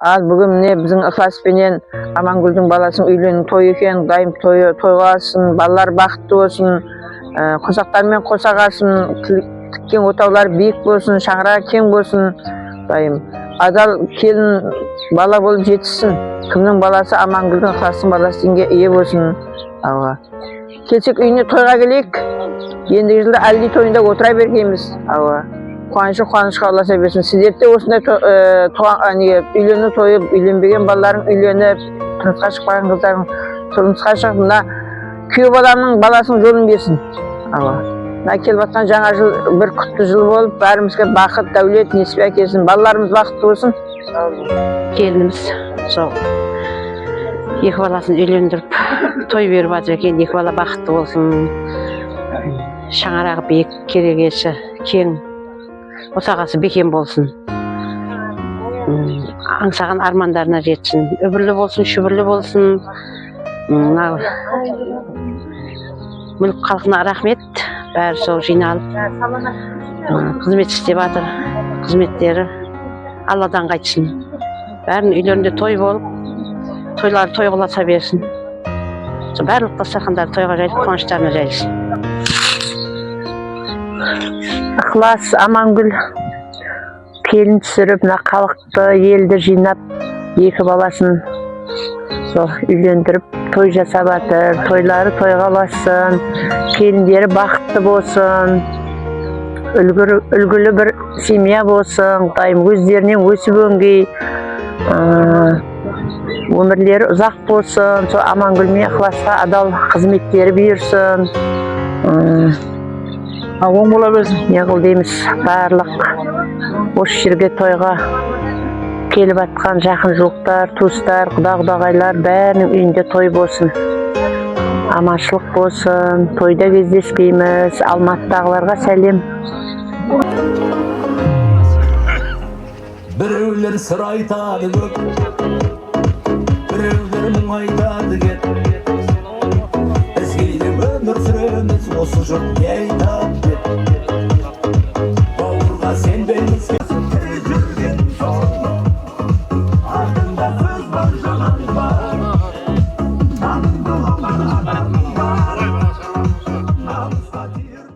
Al bugün ne bizim ıhlaspenen Amangül'dün balasının үйленіп той екен, дайым тойға алсын, балалар бақытты болсын, қосақтармен қосағасын, тіккен отаулар биік болсын, шаңырағы кең болсын, дайым. Адал келін бала болып жетсін. Кімнің баласы Амангүлдің ықластың баласы дегенге ие болсын. Алға. Келсек үйіне тойға келейік. Ендігі жылда әлди тойында отыра бергенбіз. Алға. Қуанышқа ұласа берсін. Сіздер де осындай үйлену тойып, үйленбеген балаларың үйленіп, тұрмысқа шықпаған қыздарың тұрмысқа шығып, мына күйеу баланың баласының жолын берсін. Мына келіп жатқан жаңа жыл бір құтты жыл болып, бәрімізге бақыт, дәулет, несіп әкелсін. Балаларымыз бақытты болсын. Келініміз сол екі баласын үйлендіріп, той беріп жатыр екен, екі бала бақытты болсын. Шаңырағы биік, керегесі кең, осағасы бекем болсын. Аңсаған армандарына жетсін. Өбірлі болсын, шүбірлі болсын. Мүлік халқына рахмет. Бәрі сол жиналып қызмет істеп жатыр. Қызметтері Алладан қайтсын. Бәрінің үйлерінде той болып, тойлары той қыласа берсін. Барлық дастархандары тойға жайылып, қуаныштарына жайылсын. Ықлас Амангүл келін түсіріп, мына халықты, елді жинап, екі баласын үйлендіріп, той жасап жатыр. Тойлары тойға ұлассын, келіндері бақытты болсын, үлгілі бір семья болсын, өздерінен өсіп өңгей, өмірлері ұзақ болсын. Амангүл мен Ықласқа адал қызметтері бұйырсын. Оң бола берсін. Неғыл дейміз, барлық осы жерге тойға келіп атқан жақын жуықтар, туыстар, құда-құдағайлар бәрінің үйінде той болсын. Аманшылық болсын, тойда кездескейміз. Алматыдағыларға сәлем. Біреулер сыр айтады көп, біреулер мұң айтады кет. Бізгейлі өмір сүреміз, осы жұрт не айтады деп. Бауырға сен бейіз жүрген жол, артында сөз бар, жалан бар. Намысты олар адам бар, намысқа тиер.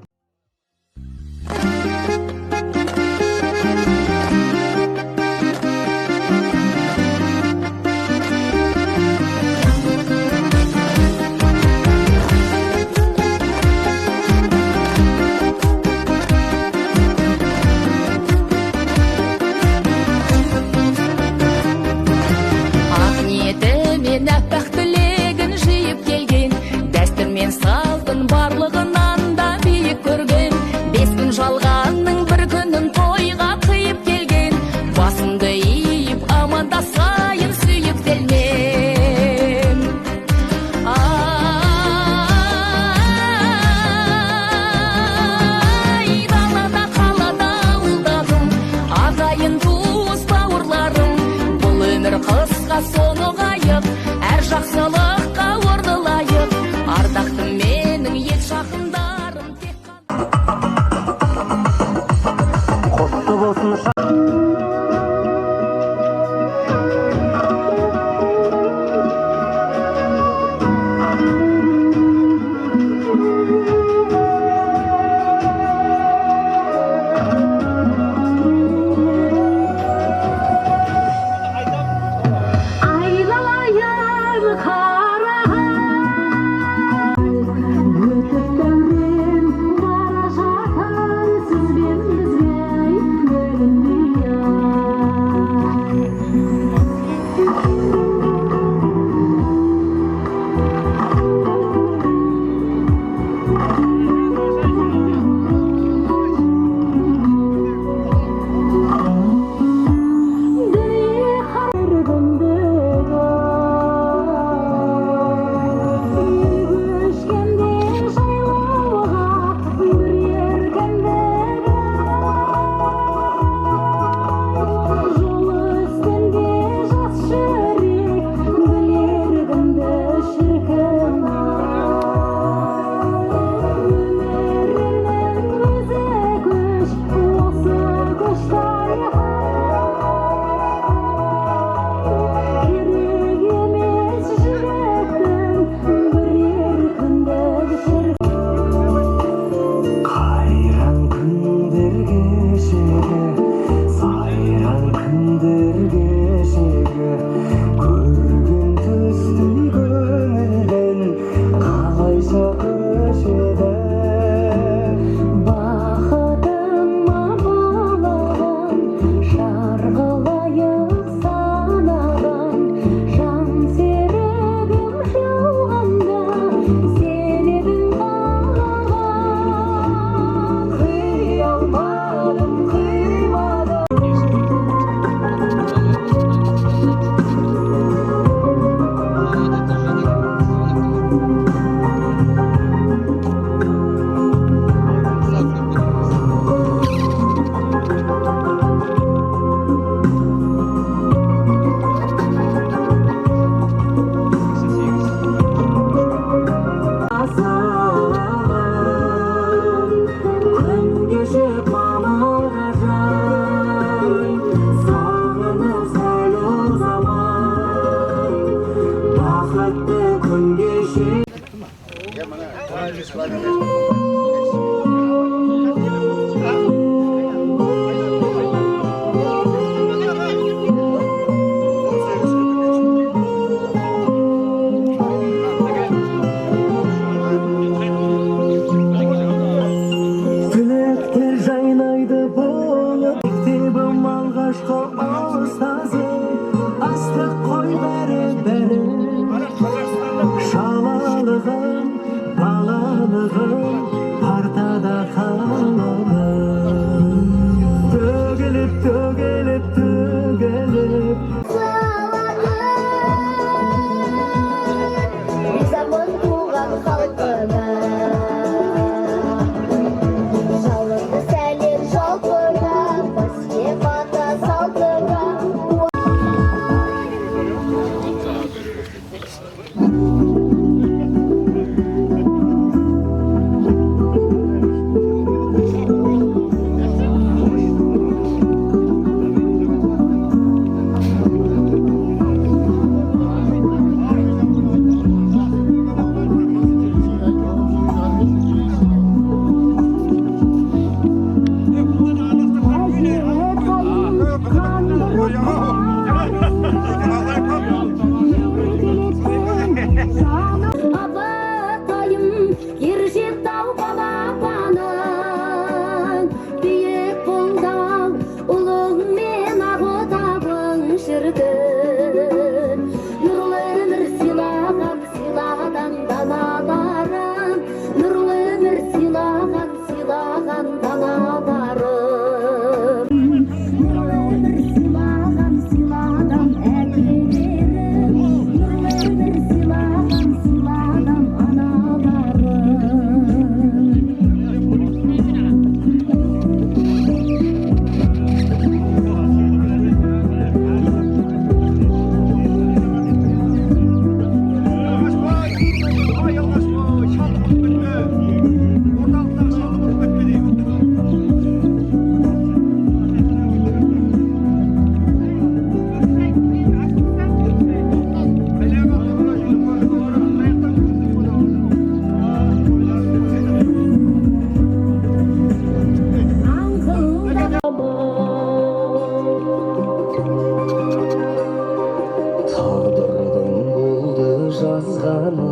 Тілектер жайнайды болып мектебім алғашқы ұстазым астық қой бәрі шалалығым балалығым партада қалалым төгіліп төгіліп төгіліп Ризамын туған халқыма жалынды сәлем жалпыға бізге бата салтыға Абатайым Ержетау балапаның биік бұлдау ұлың мен ағотағың шіркін нұрлы өмір сыйлаған даналарым нұрлы өмір сыйлаған даналарым нұрлы өмір сыйлаған әкелерім нұрлы өмір сыйлаған Tağdırdım buldu жазғаны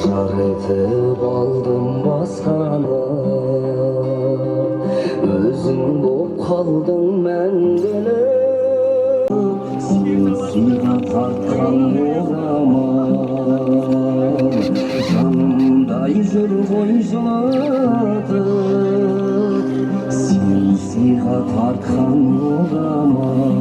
жар етіп алдым басқаны өзің боп қалдың мәңгілік сыйға тартқан орамал жанымдай жүр ғой жылатып сен сыйға тартқан орамал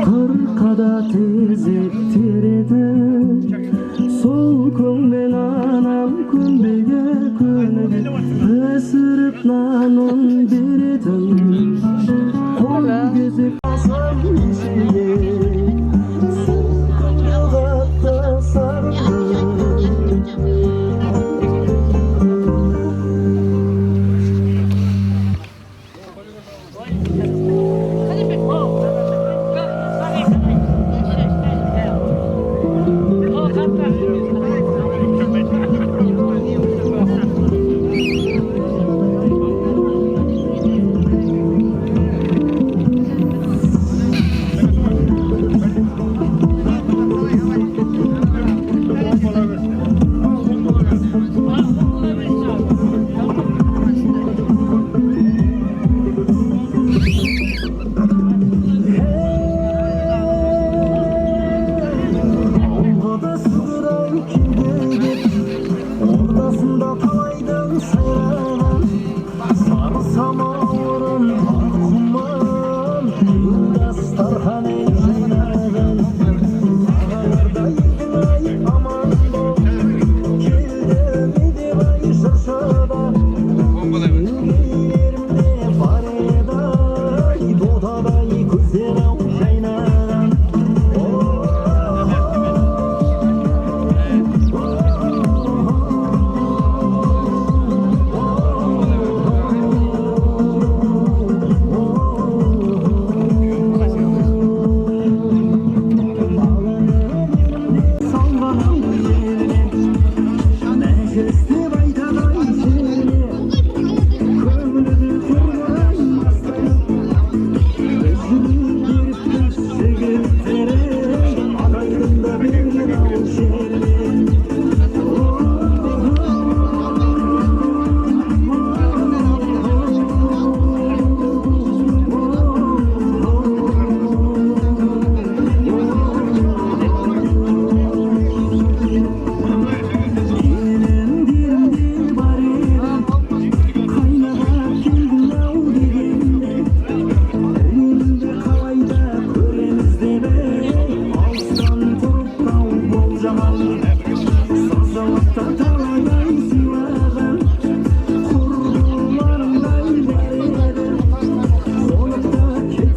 Қырқада тезек тереді сол көңмен анам күнбеге күніге пісіріп нанын беретін қол кезек асам несіне сол қағатта сар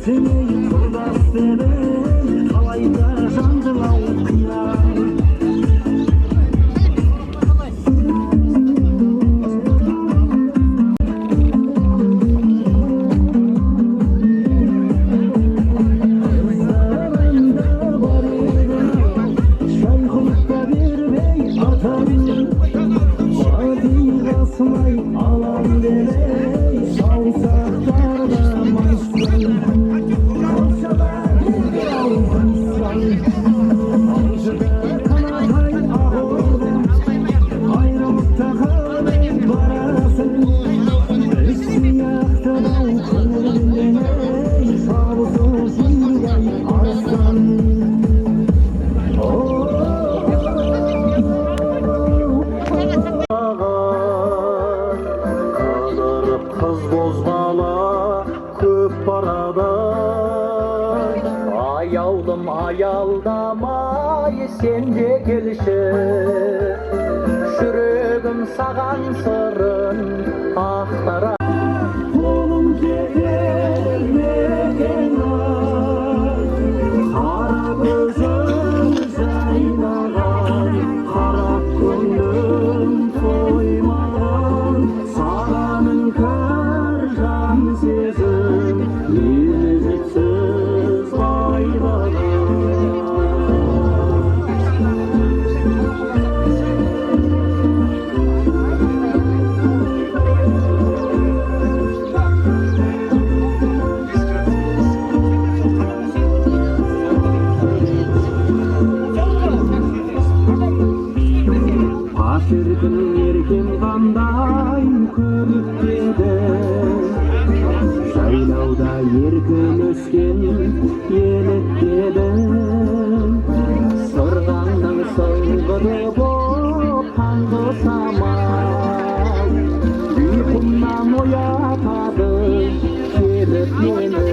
Ертеңей құрдас демей қалайда жандылау қиян шайқұлықта бермей атамын Мадиғасымай алам демей саусақтарда майсын қошада бірге алғансан алжыда қанатай ағылдым айрылықта қалмай барасың біз сияқтыдай көңілденей сабысып жүргей арыстан Қыз бозбала көп барады Аяулым аялдамай сен де келші Жүрегім саған сырын ақтара Қолым жетелмеген қара көзім жайнаған қара көңлім тоймаған сағаның кір жан сезім мезетсіз байлаған Шіркін еркем қандай көрікті жайлауда еркін өскен еліктеді сырғаңның сыңғыры боп таңғы самал ұйқымнан оятады келіп мені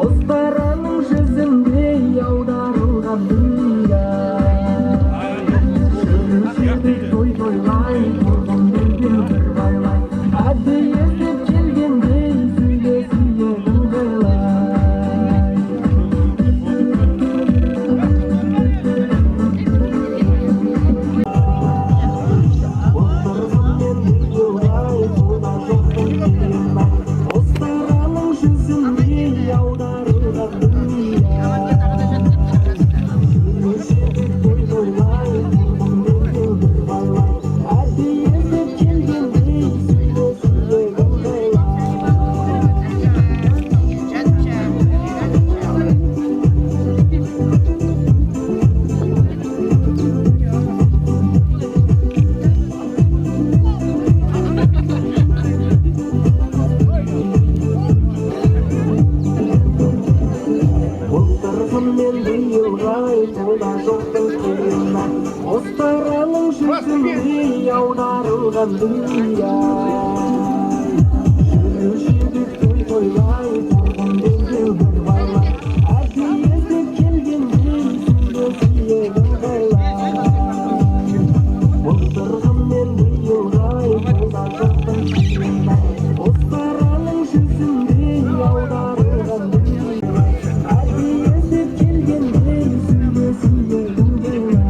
Озбараның жүзінде аударылған дүния жүруші той тойлай тұрғын бірден бір байлай әдді естіп келгендей сүйге сүйегін қайлай отырғанмен бір жолай судан жоқпын Қайда жоқтың қиыны Остаралың жүзіндей аударылған дүния Жүруші той тойлай тұрғын белдеу бір байлай Әдейелді келгендей сүлде сүйегін байлай Отырғым мен бұйылғай қайда жоқтың қиыны Остаралың жүзіндей аударылған дүния Әдейелді келгендей сүлде сүйегін байлай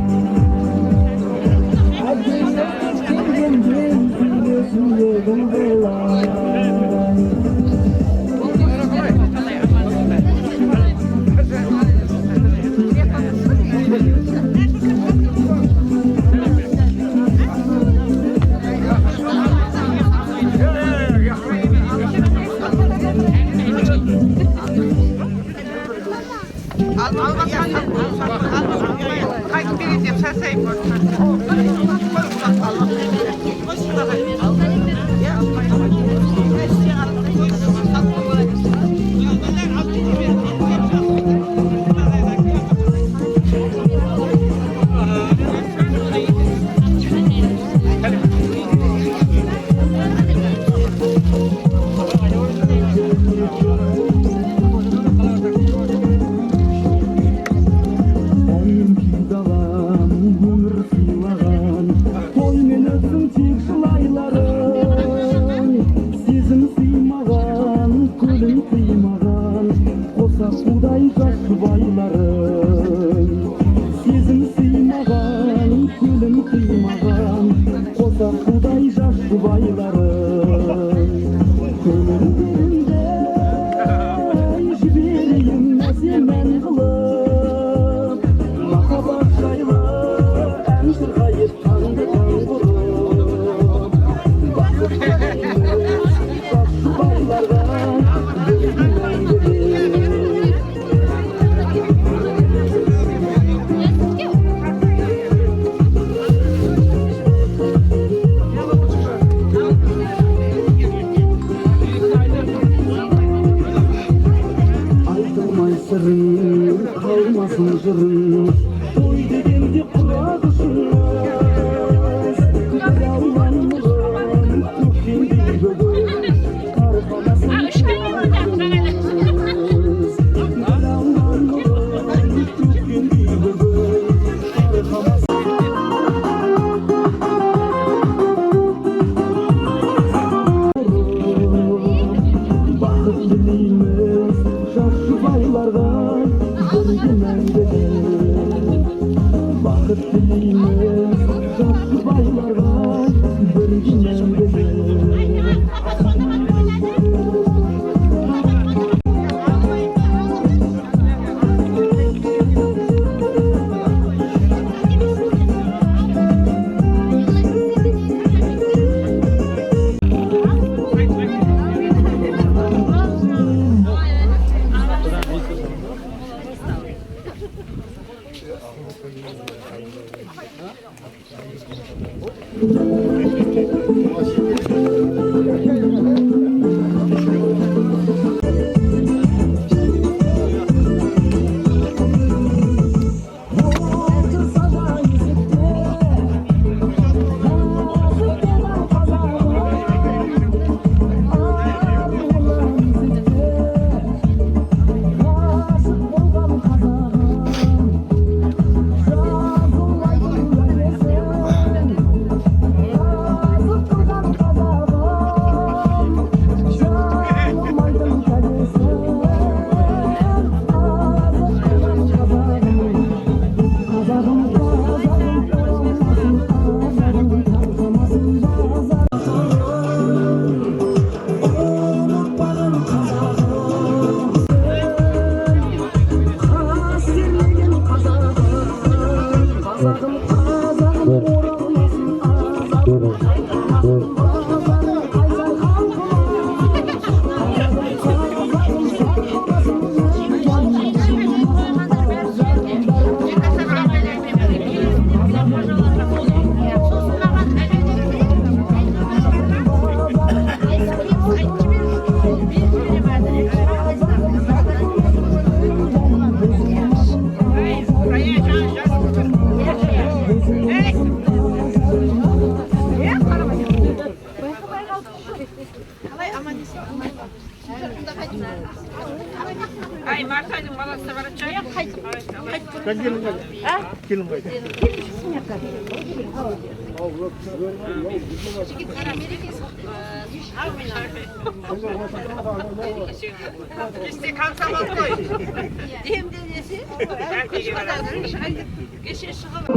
Әдейелді келгендей сүлде сүйегін байлай Ay Martay'ın balası var çay. Ben gelin koy. Gelin koy. İşte kalsam koy. Diyeyim denesi. Geçin şıkı.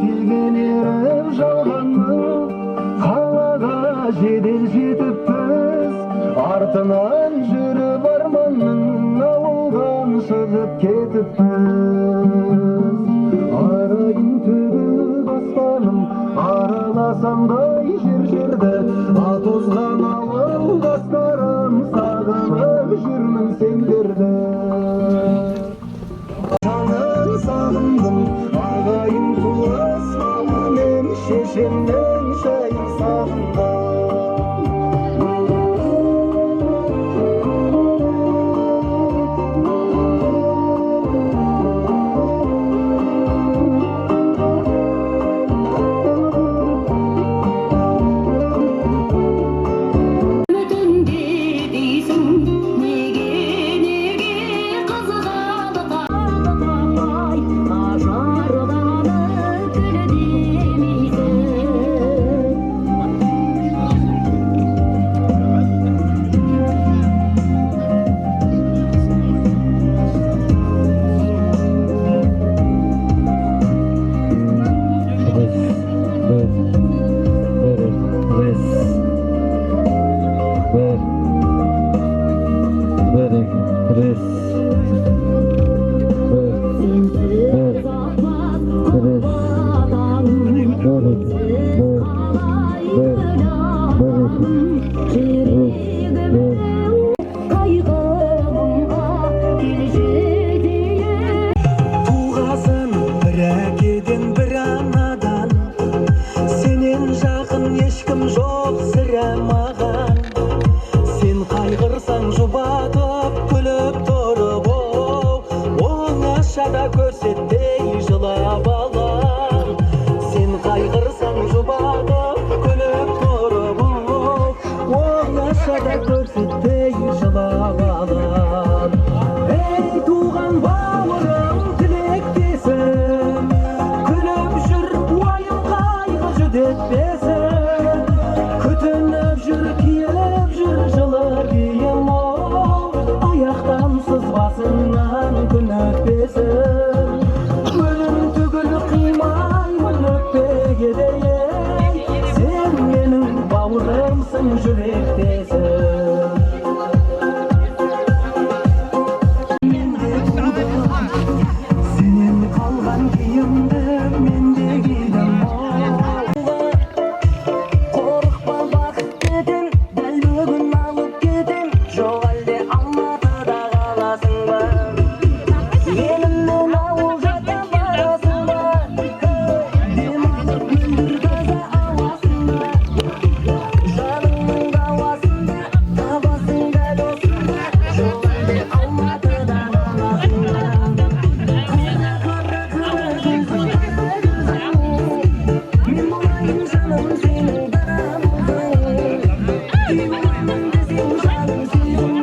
Жетілгенеріп жалғанның қалаға жедел жетіппіз, артынан жүріп арманның ауылдан шығып кетіппіз. Арайын төгіп аспаным, араласамдай жер-жерді, атозған ауылдастарым, сағынып жүрмін сендерді. Жанын сағындым, ағайын туыс мамам, шешемнің шайын сағындым. Үмітіңде дейсің, неге қызғалдақ таппай, ажарланып күлі демейсің. Sensiz atmaz kopadan, yüreğime kaygımla geleceğim. Туғасын бір әкеден бір анадан, сенен жақын ешкім жоқ сірә маған. Сен қайғырсаң жұбатып күліп тұрып, оңашада көрсетпей жылап алам. Сен қайғырсаң жұбатып күліп тұрып, оңашада көрсетпей жылап алам. Ей туған бауырым, тілектесім, күліп жүр, уайым қайғы жүдетпесін. Күтініп жүр, киініп жүр жылы киім, аяқтан сызбасынан күн өтпесін. Өлім түгіл қимаймын өкпеге дейін, сен менің бауырымсың, жүректесің. Сенен қалған киімді мен де кидім. Қорықпа бақыт кетем, дәл бүгін алып кетем, жоқ әлде Алматыда қаласың ба? Елімнен ауыл жата барасың ба? Демалып мөлдір таза ауасың ба? Жаныңның дауасында табасың да досыңды, жоқ әлде Алматыда қаласың ба? Мен болайын жаным сенің дарамысың, үй боламын десең жаным сүйдің.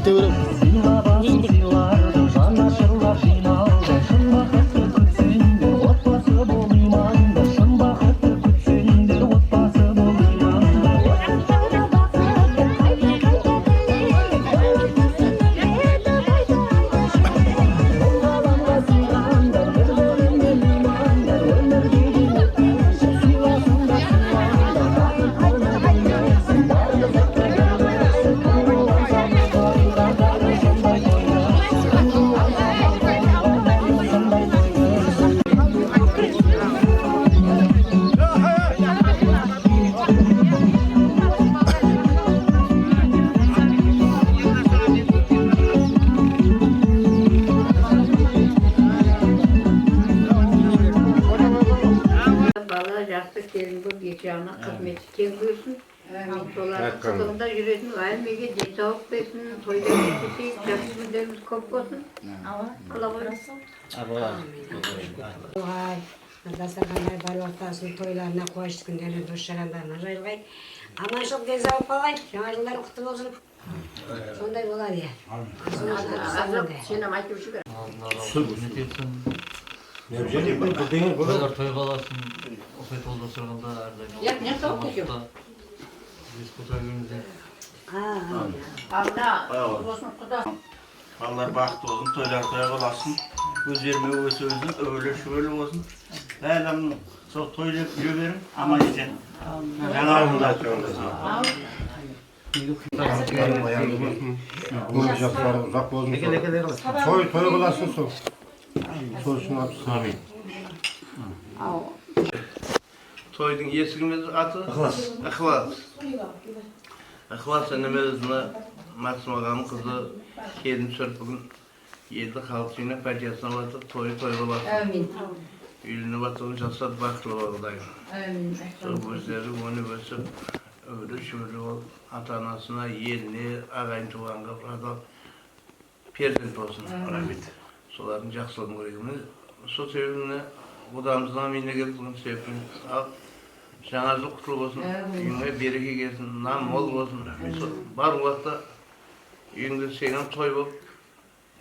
кете берем. Жанашырлар жиналды, шын бақытты күтсеңдер, отбасы болмаймандар, шын бақытты күтсеңдер, отбасы болмаймандар. Ғаламға сыйғандар, бір-біріңнен имандар, өмірге келетін сыйласыңдар, сыйлаңдар, бақыт болмаймайсың, барлық сәтті көресің, болған саны тойғандар, сондай Бала жақсы келін болып екі жағына қызметі тең көрсін. Солардың қызығында жүретін әлмеге денсаулық берсін, тойда өтесейік, жақсы күндеріміз көп болсын. Қыла қойсын. Дастархандай бар ортасын тойларына қуаныш күндеріне дос жарандарына жайылғай. Аманшылық денсаулық болғай, жаңа жылдар құтты болсын. Сондай болады я. Сенім айтып жүр. Тойлар тойға аласын, осылай толда сұрғанда әрдайым. Не соқ кешім? Алда, болсын құда. Балалар бақытты болсын, тойлар тойға боласын, өздеріме өз-өзін өвілі-шүвілі болсын. Бәлемнің сол тойлап жүре берім, аман есен. Жаңа ауылда Той кыласың сол. Сол үшін апсыз. Тойдың есігіміз аты? Ықылас. Ықылас әнемезіне Максим ағамның қызы келін түсіріп бүгін елді халық сүйіне партиясына батыр, той боласын. Үйленіп батырын жасады бақылы бағдайын. Сол өздері оны өсіп, өвілі-шүвілі болып, ата-анасына, еліне, ағайын туғанға адал перзент болсын. Солардың жақсылығын көрегіміз. Сол себебіне құдамыздан мені келдігін себебін ал жаңа жыл құтылы болсын, үйіңе береке келсін, нан мол болсын. Бар уақытта үйіңде сенің той болып,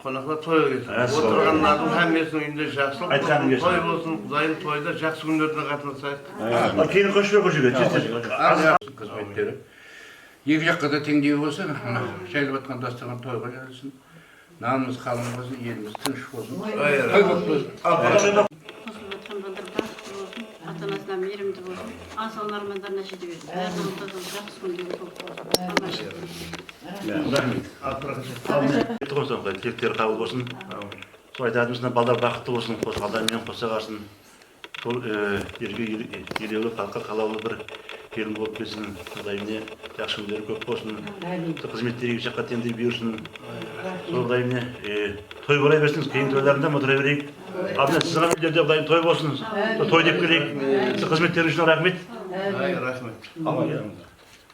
қонақта той келсін. Отырғандардың әмесінің үйінде жақсылық болсын, той болсын, құдайын тойда жақсы күндеріне қатынасайық. Кейін көшпе қызметтері. Екі жаққа да теңдеу болсын, жайылып жатқан дастархан тойға келсін. Нанымыз қалың болсын, еліміз тыныш болсын. Той болып болсын. Қосылып жатқан балдар бақытты болсын, ата-анасына мейірімді болсын, асан армандарына жете берсін. Бәрінің тазалық жақсы күндері көп болсын. Тілектері қабыл болсын. Сол айтатымызда балдар бақытты болсын, қосқалдармен қосағасын. Сол елеулі халыққа қалаулы бір келін болып келсін. Құдайымне жақсы күндері көп болсын. Қызметтерге жаққа теңдей бұйырсын. Сол Құдайымне той болай берсін, кейін тойларында отыра берейік. Абына сізға үйлерде Құдайым той болсын. Той деп келейік. Сіз қызметтеріңіз үшін рахмет. Рахмет.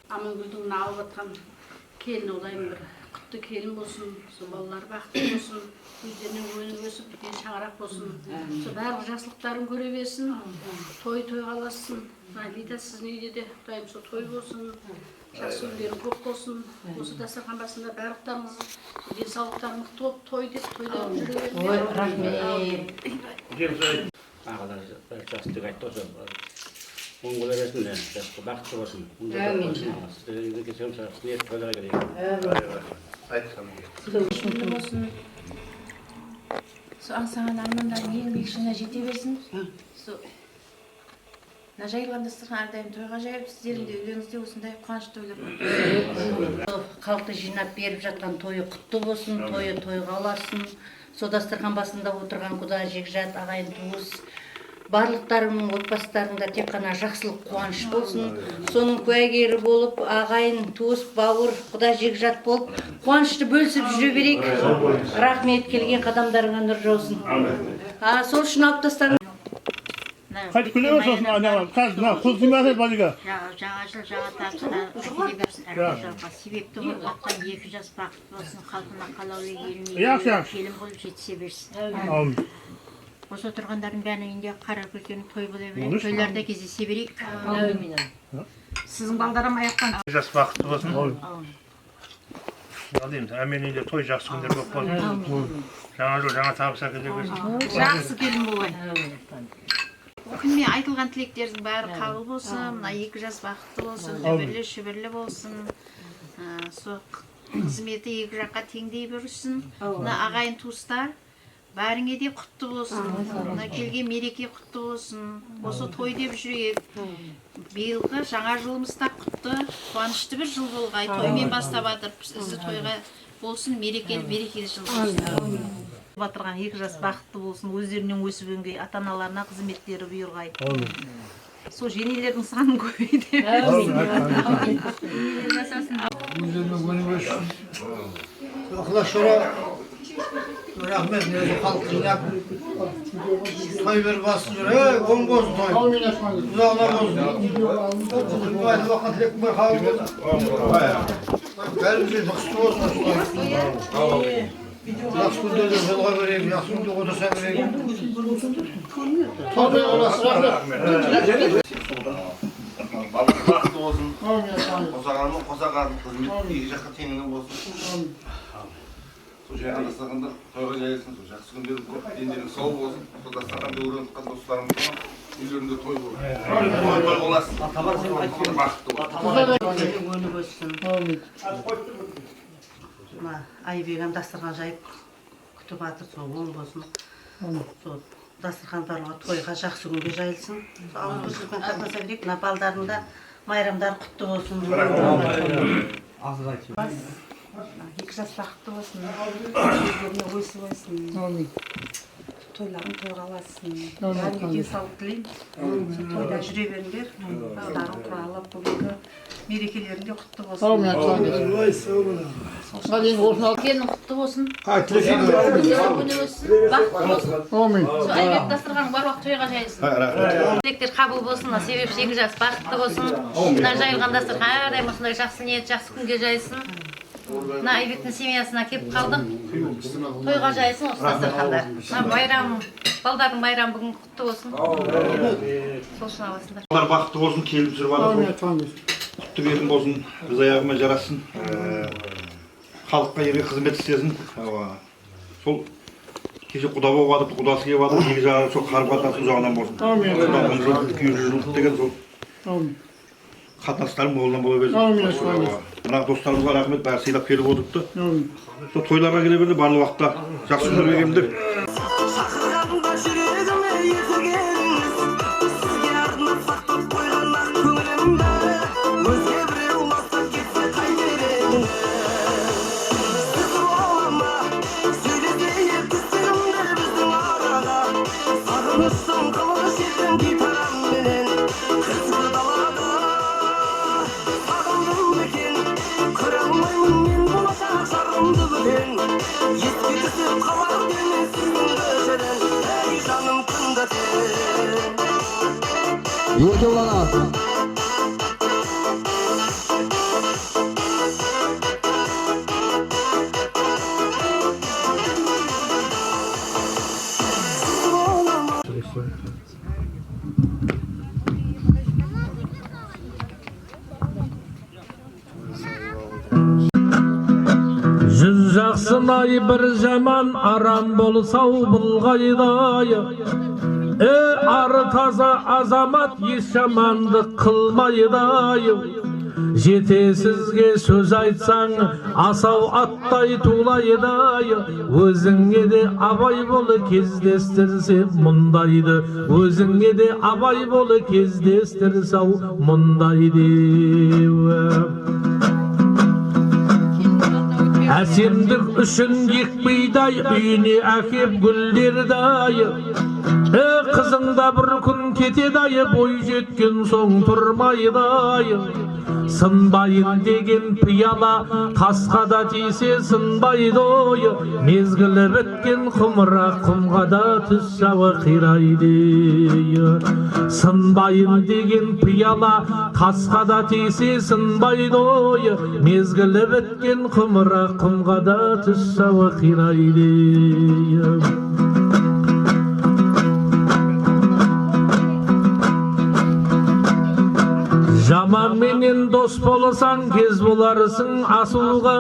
Амангүлдің алып жатқан келін Құдайым бір құтты келін болсын, сол балалар бақытты болсын, өздерінің ойын өсіп, біткен шаңырақ болсын. Сол барлық жақсылықтарын көре берсін, той қаласын. Лида сіздің үйде де Құдайым сол той болсын, жақсы күндері көп болсын. Осы дастархан басында барлықтарыңыз денсаулықтарың мықты болып той деп тойлап жүре берсін. Ағалар жақсылық айтты осы. Оң бола берсін, жақсы бақытты болсын. Сіздеріңізді кесем жақсы ниет тойларға келейік. Айтсам болсын. Сол аңсаған армандарың ең биік шыңына жете берсін. Сол жайылған дастархан әрдайым тойға жайып, сіздердің де үйлеріңізде осындай қуанышты тойлар. Халықты жинап беріп жатқан тойы құтты болсын, тойы тойға аласын. Сол дастархан басында отырған құда жекжат, ағайын туыс, барлықтарының отбасыларында тек қана жақсылық қуаныш болсын. Соның куәгері болып, ағайын туыс, бауыр, құда жекжат болып, қуанышты бөлісіп жүре берейік. Рахмет, келген қадамдарыңа нұр жаусын. Сол үшін алып тастаңыз. Hadi güle olsun anne. Kazma, kuzulmaz bacıga. Жаңа жыл жаңа табысына келе берсін әрқашанға. Себепті болып жатқан 2 жас бақыт болсын, халқына қалаулы еліне келін болып жетісе берсін. Осы отырғандардың бәрінің үйінде қара күлкен той бола берейік, тойларда кездесе берейік. Сіздің балдарым аяқтан. жас бақытты болсын. дейміз. Әмен үйде той жақсы күндер көп болсын. Жаңа жыл жаңа табыс әкеле берсін. Жақсы келін болғай. Күніне айтылған тілектердің бәрі қабыл болсын, мына 2 жас бақытты болсын, дүбірлі шүбірлі болсын. Сол қызметі 2 жаққа теңдей берсін. Мына ағайын туыстар бәріңе де құтты болсын. Мына келген мереке құтты болсын. Осы той деп жүрейік. Биылғы жаңа жылымыз да құтты, қуанышты бір жыл болғай. Тоймен бастап жатыр. Ізі тойға болсын, мерекелі жыл болсын. Батырған 2 жас бақытты болсын, өздерінен өсіп өнген ата-аналарына қызметтері бұйырғай. Сол женелердің санын көбейді. Рахмет, халық жинап, той бір басын жүр, оң болсын той. Ұзағына болсын. Айтып аққан тілектің бір қабыл болсын. Бәрімізде жақсы болсын той. Жақсы күнде де жолға берейік, жақсы күнде отырса берейік. Той оласы рахмет. Бақытты болсын. Қосағаның қызмет 2 жаққа теңінен болсын. Сол жайған дастарханда тойға жайылсын, сол жақсы күндері көп дендерің сау болсын. Сол дастарханда үйреніп достарымыздың үйлерінде той болсын. Той боласын. Бақытты болсын. Өніп өссін. Айбегім дастархан жайып күтіп атыр, сол оң болсын. Сол дастархандарға тойға жақсы күнге жайылсын. Ауыз көшірмен қатынаса берейік, мына балдарында майрамдар құтты болсын. 2 жас бақытты болсын, өздеріне өсіп өсін, тойларын тойға аласын, бәріне денсаулық тілеймін, тойда жүре беріңдер, балдарың құралып, бүгінгі мерекелерінде құтты болсын. Келін құтты болсын, өне өссін, бақытты болсын. Сол Айбек дастарханың бар уақыт тойға жайылсын. Тілектер қабыл болсын, себепші 2 жас бақытты болсын. Мына жайылған дастархан әрдайым осындай жақсы ниет, жақсы күнге жайылсын. Мына Айбектің семьясына келіп қалдық. Тойға жайылсын осы дастарханда. Мына байрам, балдардың байрамы бүгін құтты болсын. Сол үшін аласыңдар. Балдар бақытты болсын, келіп жүріп алады. Құтты келін болсын, өз аяғыма жарасын. Халыққа ерге қызмет істесін. Сол кеше құда болғадып, құдасы келіп алып, 2 жағы сол қарым-қатынасы жағынан болсын. Құда 10 жыл, 200 жыл деген сол қатынастарым молынан бола берсін. Мына достарымызға рахмет, бәрі сыйлап келіп отырыпты. Сол тойларға келе берді, барлық уақытта жақсы күндерге келдік. Шақырғанда жүрегіме ерте келіңіз, сізге арнап сақтап қойған ақ көңілім бәрі, өзге біреу ластап кетсе қайтер едіңіз. Сіз бола ма, сөйлесейік түстерімдер біздің араға, сағыныштың қылығы шерткен гитарамменен, қызғы далада сағындым бекен, көре алмаймын мен болашақ жарымды бөтен. Еске түсіп қалар демес сіздің көшеден, әй жаным күнді сен. Ерке бала. Жүз жақсынай бір жаман арам болсау бұлғайдай. Ары таза азамат еш жамандық қылмайдай. Жетесізге сөз айтсаң асау аттай тулайдай. Өзіңе де абай болы кездестірсе мұндайды. Өзіңе де абай болы кездестірсау мұндайды. Әсемдік үшін екпейдай үйіне әкеп гүлдердай. Қызыңда бір күн кетедай, бой жеткен соң тұрмайдай. Сынбайын деген пияла тасқа да тисе сынбайды ой. Мезгілі біткен құмыра құмға да түс жауы қирайды. Сынбайын деген пияла тасқа да тисе сынбайды ой. Мезгілі біткен құмыра құмға да түс жауы қирайды. Жаман менен дос болсаң кез боларсың асуға.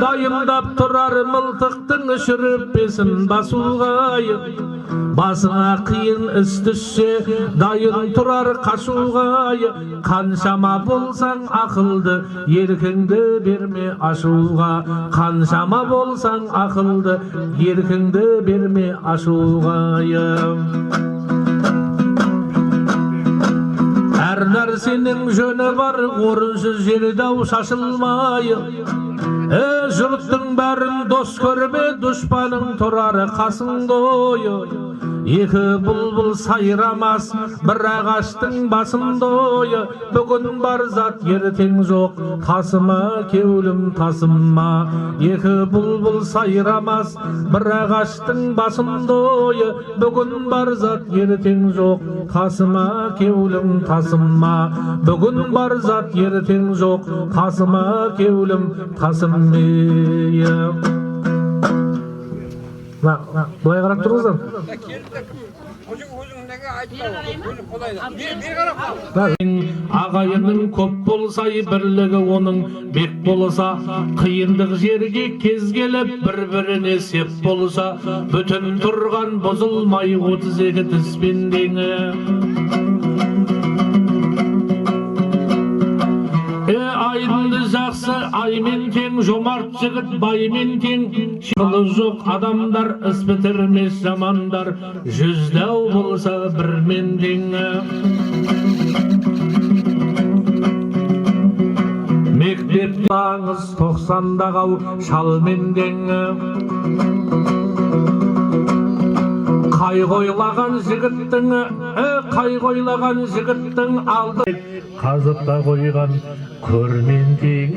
Dayımdap turar mıltıktın şürüppesін басуғайы. Басыңа қиын іс түссе, дайын тұрар қашуғайы. Қаншама болсаң ақылды, еркіңді берме ашуға. Қаншама болсаң ақылды, еркіңді берме ашуғайы. Әр нәрсенің жөні бар, орынсыз жердау шашылмайы. Жұрттың бәрін дос көрме, дұшпаның тұрары қасыңда ойы. Екі бұлбұл сайрамас, бір ағаштың басында ойы. Бүгін бар зат, ертең жоқ, тасыма кеулім тасыма. Екі бұлбұл сайрамас, бір ағаштың басында ойы. Бүгін бар зат, ертең жоқ, тасыма кеулім тасыма. Бүгін бар зат, ертең жоқ, тасыма кеулім тасыма. Былай қарап тұрыңыздар. Ағайының көп болса, бірлігі оның бек болса, қиындық жерге кез келіп бір-біріне сеп болса, бүтін тұрған бұзылмай 32 тіспен деңі. Айдынды жақсы аймен тең, жомарт жігіт баймен тең. Шылы жоқ адамдар, іс бітірмес жамандар, жүздәу болса бірмен тең. Мектеп таңыз 90-да қау шалмен тең. Қайғойлаған жігіттің алды қазыпта қойған көрмен тең.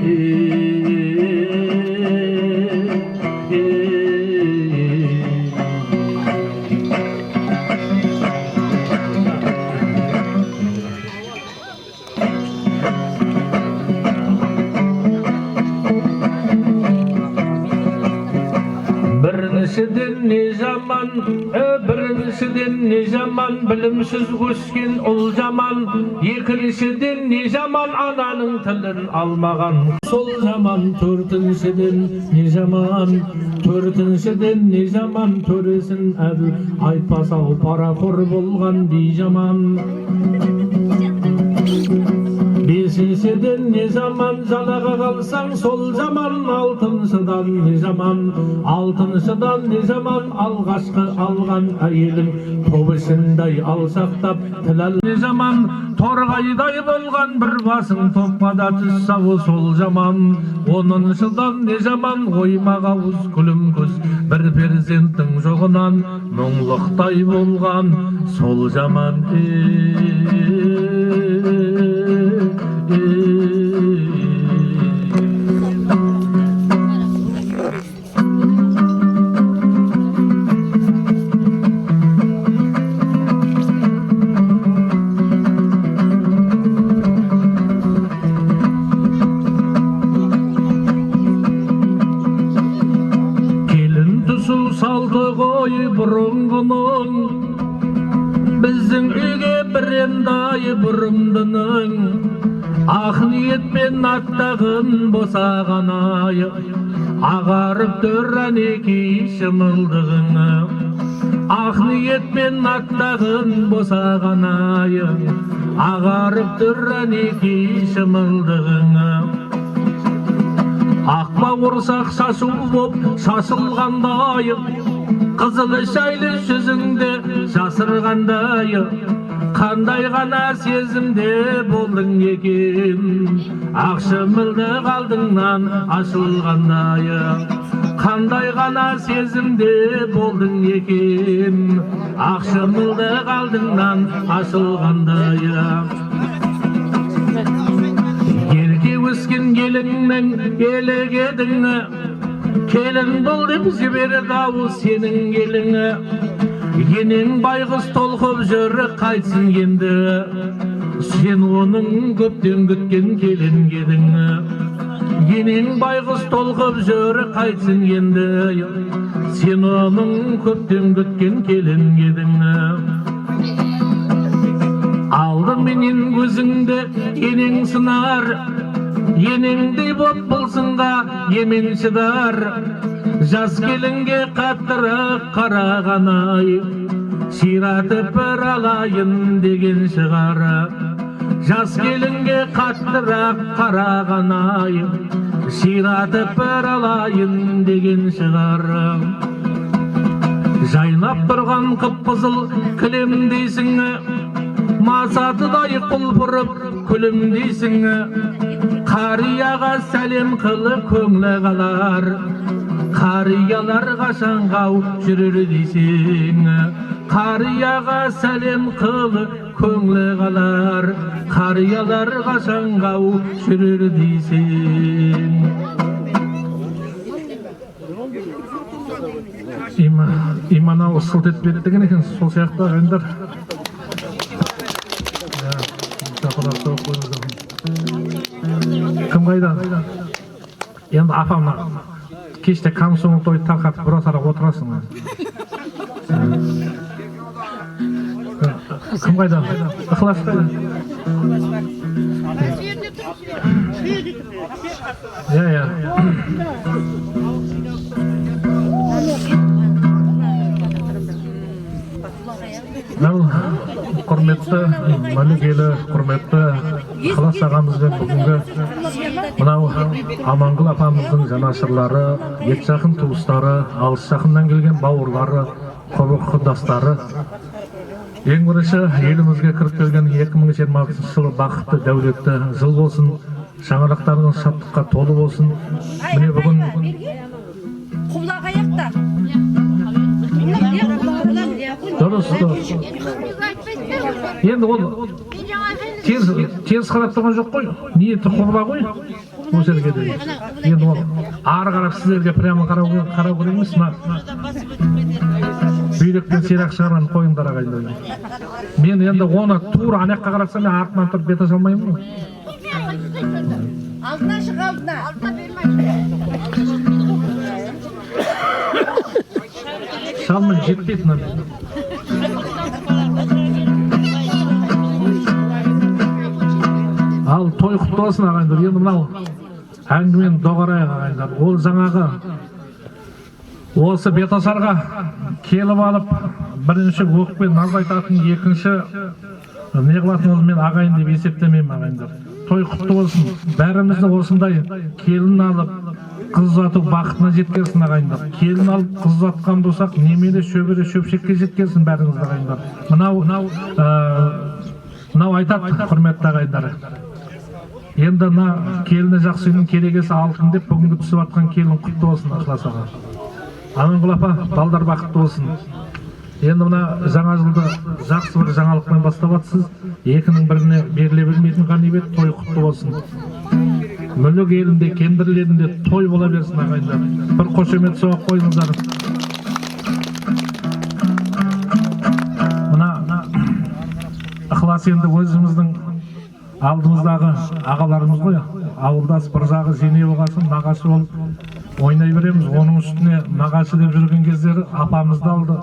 Біріншіден не жаман, білімсіз өскен ұл жаман. Екіншіден не жаман, ананың тілін алмаған сол жаман. Төртіншіден не жаман, төресін әділ айтпас ау, парақор болған бей жаман. Бесіншіден не жаман, жалаға қалсаң сол жаман. Алтыншыдан не жаман, алғашқы алған әйелің тобышындай алшақтап тіләл. Не жаман, торғайдай болған бір басың топпада түссауы сол жаман. 10-шыдан не жаман, оймақ ауыз күлім көз бір перзенттің жоғынан мұңлықтай болған сол жаман. Келін түсу салты ғой бұрынғының, біздің үйге бірендайы бұрымдының. Ақ ниетпен аттағын босаған айы, ағарып түрән еки шымылдығыңы. Ақ ниетпен аттағын босаған айы, ағарып түрән еки шымылдығыңы. Ақпа ұрсақ шашу боп шашылғандайы, қызылы шайлы жүзіңде жасырғандайы. Қандай ғана сезімде болдың екен, ақшымылды қалдыңнан ашылғандайы. Қандай ғана сезімде болдың екен, ақшымылды қалдыңнан ашылғандайы. Ерке өскен келіңнің елегедіңі, келін бұл деп жіберді ау сенің келіңі. Енең байғыз толқып жүрі қайтсын енді, сен оның көптен күткен келін кедіңі. Енең байғыз толқып жүрі қайтсын енді, сен оның көптен күткен келін кедіңі. Алдым менен көзіңді енең сынар, енеңдей боп болсынға емен шыдар. Жас келінге қаттырақ қараған ай, ширатып бір алайын деген шығар. Жас келінге қаттырақ қараған ай, ширатып бір алайын деген шығар. Жайнап тұрған қып-қызыл кілемдейсің, масатыдай құлпырып күлімдейсің. Қарияға сәлем қылы көңілі қалар, қариялар қашанғау жүрер дейсің. Қарияға сәлем қылы көңілі қалар, қариялар қашанғау жүрер дейсің. Иманау сылт етпеді деген екен, сол сияқты ағайындар. Кім қайда? Енді апамна кеште камсоңын той тарқатып біраз ара отырасың. Кім қайда? Ықылас қайда? Құрметті Мәлікелі, құрметті Ықылас ағамызбен бүгінгі мынау Амангүл апамыздың жанашырлары, ет жақын туыстары, алыс жақыннан келген бауырлары, құрдастары. Ең бірінші елімізге кіріп келген 2026 жылы бақытты, дәулетті жыл болсын, шаңырақтарыңыз шаттыққа толы болсын. Міне бүгін дұрыс. Енді ол теріс қарап тұрған жоқ қой, ниеті құбыла ғой осы жерге де. Енді ол ары қарап сіздерге прямо қарау керек емес, бүйректен сирақ шығарған қойыңдар ағайындар. Мен енді оны тура ана жаққа қаратсам, мен артынан тұрып бет аша алмаймын ғой. Алдына шық, алдына. Шалмын жетпейтін ана. Ал той құтты болсын ағайындар. Енді мынау әңгімені доғарайық ағайындар. Ол жаңағы осы Беташарға келіп алып бірінші өкпен наз айтатын, екінші не қылатын ол мен ағайын деп есептемеймін ағайындар. Той құтты болсын. Бәрімізді осындай келін алып қыз ұзату бақытына жеткерсін ағайындар. Келін алып қыз ұзатқан болсақ, немере шөбере шөпшекке жеткерсін бәріңіз ағайындар. Мынау айтады, құрметті ағайындар. Енді келіні жақсы үйдің керегесі алтын деп бүгінгі түсіп атқан келін құтты болсын Ықылас аға. Амангүл апа, балдар бақытты болсын. Енді мына жаңа жылды жақсы бір жаңалықпен бастап атсыз. Екінің біріне беріле бермейтін ғанибет, той құтты болсын. Мүлік елінде, кендірлерінде той бола берсін ағайындар. Бір қошемет соғып қойыңыздар. Мына Ықылас енді өзіміздің алдымыздағы ағаларымыз ғой, ауылдас бір жағы зене болғасын, нағашы болып ойнай береміз. Оның үстіне нағашы деп жүрген кездері апамызды алды,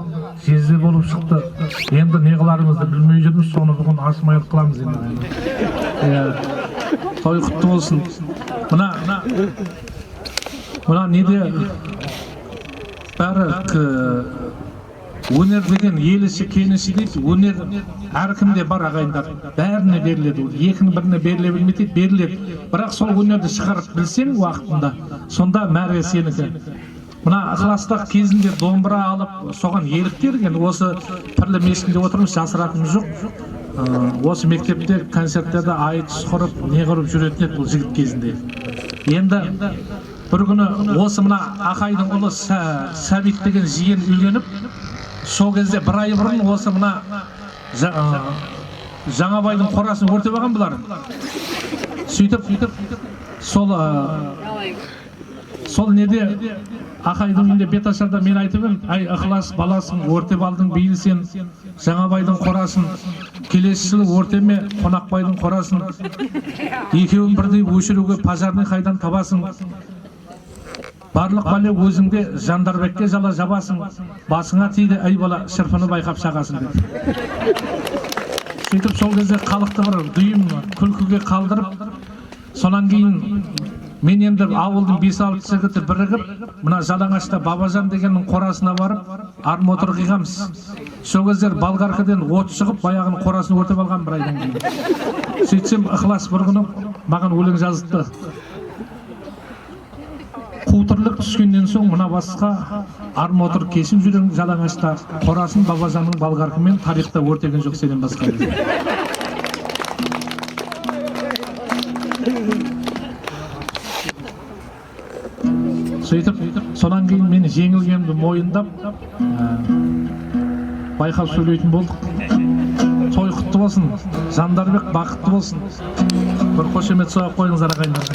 жезде болып шықты. Енді не қыларымызды білмей жүрміз, соны бүгін ашмайық қыламыз енді. Той құтты болсын. Мына неде бәрі өнер деген еліші кеніші дейді. Өнер әркімде бар ағайындар, бәріне беріледі. Екінің біріне беріле бермейді, беріледі. Бірақ сол өнерді шығарып білсең уақытында, сонда мәре сенікі. Мына Ықыластық кезінде домбыра алып, соған еліктер, осы түрлі мешінде отырмыз, жасыратымыз жоқ. Осы мектепте, концерттерде айтыс құрып, не құрып жүретін еді бұл жігіт кезінде. Енді бір күні осы мына Ақайдың ұлы Сәбит деген жиен үйленіп, сол кезде бір ай бұрын осы мына Жаңабайдың қорасын өртеп алған бұлар. Сөйтіп сол неде Ақайдың үйінде Беташарда мен айтып едім, ай Ықылас баласын өртеп алдың биыл сен Жаңабайдың қорасын, келесі жылы өртеме Қонақбайдың қорасын, екеуін бірдей өшіруге пожарный қайдан табасың. Барлық бәле өзіңде, Жандарбекке жала жабасың, басыңа тиді, әй бала шырпыны байқап шағасың деді. Сөйтіп сол кезде халықты бір дүйім күлкіге қалдырып, Сонан кейін мен енді ауылдың 5-6 жігіті бірігіп, мына Жалаңашта Бабажан дегеннің қорасына барып, армотор қиғамыз. Сол кездер Балгаркіден от шығып, баяғының қорасын өртеп алған бір айдан кейін. Сөйтсем, ықылас бір күні маған өлең жазыпты. Қутырлық түскеннен соң мына басқа армотор кесіп жүрең Жалаңашта қорасын Бабажанның Балгаркімен тарихта өртеген жоқ сенен басқа. Сөйтіп, сонан кейін мен жеңілгенімді мойындап, байқап сөйлейтін болдық. Той құтты болсын, Жандарбек бақытты болсын. Бір қошемет соға қойыңыздар ағайындар.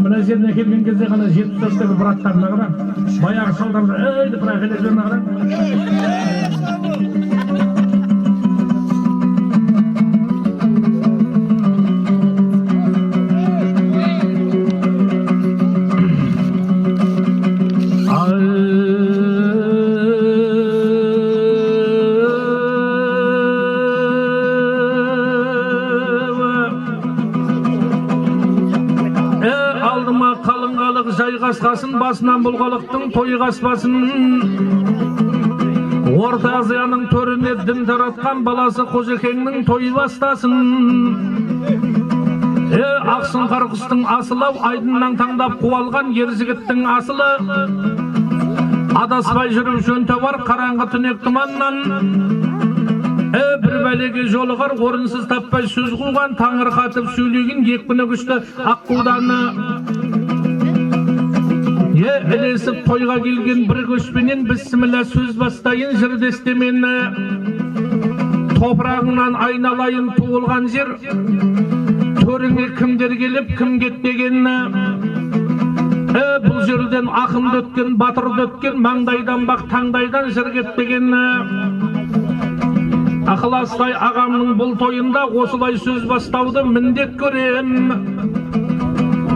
Мына жеріне келген кезде ғана 74-тегі браттарына қара, баяғы салдарды өйді бірақ елесеріне қара. Жайғасқасын басынан бұлғалықтың тойы қаспасын. Орта Азияның төріне дін таратқан баласы Қожекеңнің тойы бастасын. Ақсын қарғыстың асылы, айдыннан таңдап қуалған ер жігіттің асылы. Адаспай жүріп жөнте бар қараңғы түнек тұманнан. Бір бәлеге жолығар орынсыз таппай сөз қуған таңыр қатып сөйлеген екпіні күшті аққуданы. Ілесіп тойға келген бір көшпенен бісміллә сөз бастайын жырдестемен. Топырағынан айналайын туылған жер, төріңе кімдер келіп кім кетпеген. Бұл жерден ақынды өткен, батырды өткен, маңдайдан бақ таңдайдан жыр кетпеген. Ақыластай ағамның бұл тойында осылай сөз бастауды міндет көрем.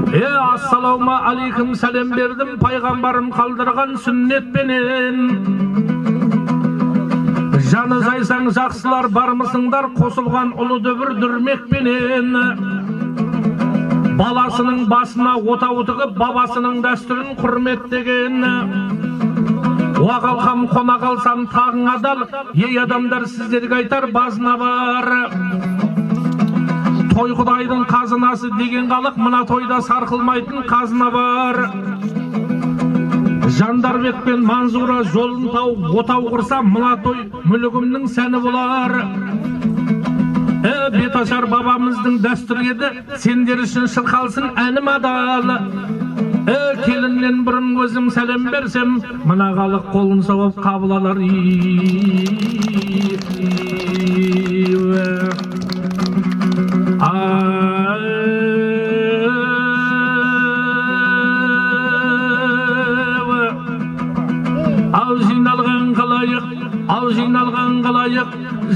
Ассалауму алейкум сәлем бердім, пайғамбарым қалдырған сүннетпенен. Жаны жайсаң жақсылар бармысыңдар, қосылған ұлы дөбір дүрмекпенен. Баласының басына отау тығып, бабасының дәстүрін құрметтеген. Уағалқам қона қалсам тағың адал, ей адамдар сіздерге айтар базына бар. Той құдайдың қазынасы деген қалық, мына тойда сарқылмайтын қазына бар. Жандарбек пен Манзура жолын тауып отау құрса, мына той мүлігімнің сәні болар. Беташар бабамыздың дәстүрі еді, сендер үшін шырқалсын әнім адал. Келіннен бұрын өзім сәлем берсем, мына қалық қолын соғып қабыл алар. Ал жиналған қалайық,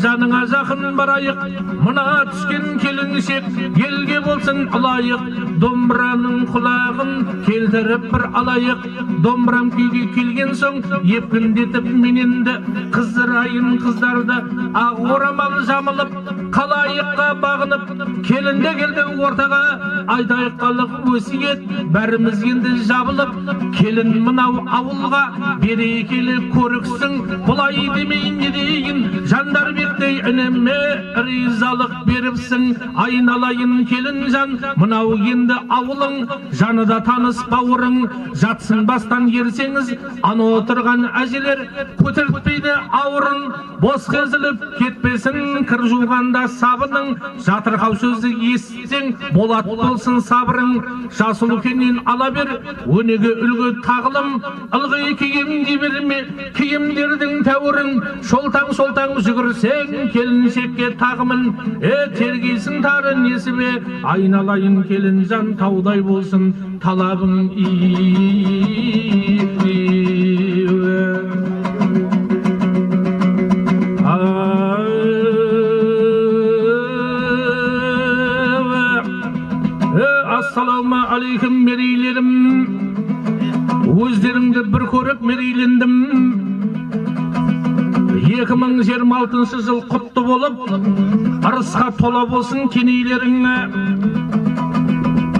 жаныңа жақын барайық. Мына түскен келіншек елге болсын ылайық. Домбыраның құлағын келтіріп бір алайық. Домбырам күйге келген соң епкіндетіп мененді, қыздырайын қыздарды ақ орамал жамылып, қалайыққа бағынып келінді келді ортаға. Айтайық қалық өсиет бәріміз енді жабылып, келін мынау ауылға берекелі көріксің. Бұлай демейін не дейін, Жандарбектей інеме ризалық беріпсің. Айналайын келін жан, мынау енді еді ауылың, жаны да таныс бауырың, жатсын бастан ерсеңіз, ана отырған әжелер көтертпейді ауырын, бос кезіліп кетпесін кір жуғанда сабының, жатырқау сөзді естісең болат болсын сабырың, жасыл кенен ала бер, өнеге үлгі тағылым, ылғи киім берме, киімдердің тәуірін, шолтаң жүгірсең келіншекке тағымын, тергейсің тары несібе, айналайын келін жан таудай болсын талабың Ассаламу алейкум мерейлерім, өздеріңді бір көріп мерейлендім. 2026 жыл құтты болып, ырысқа тола болсын кенейлеріңе.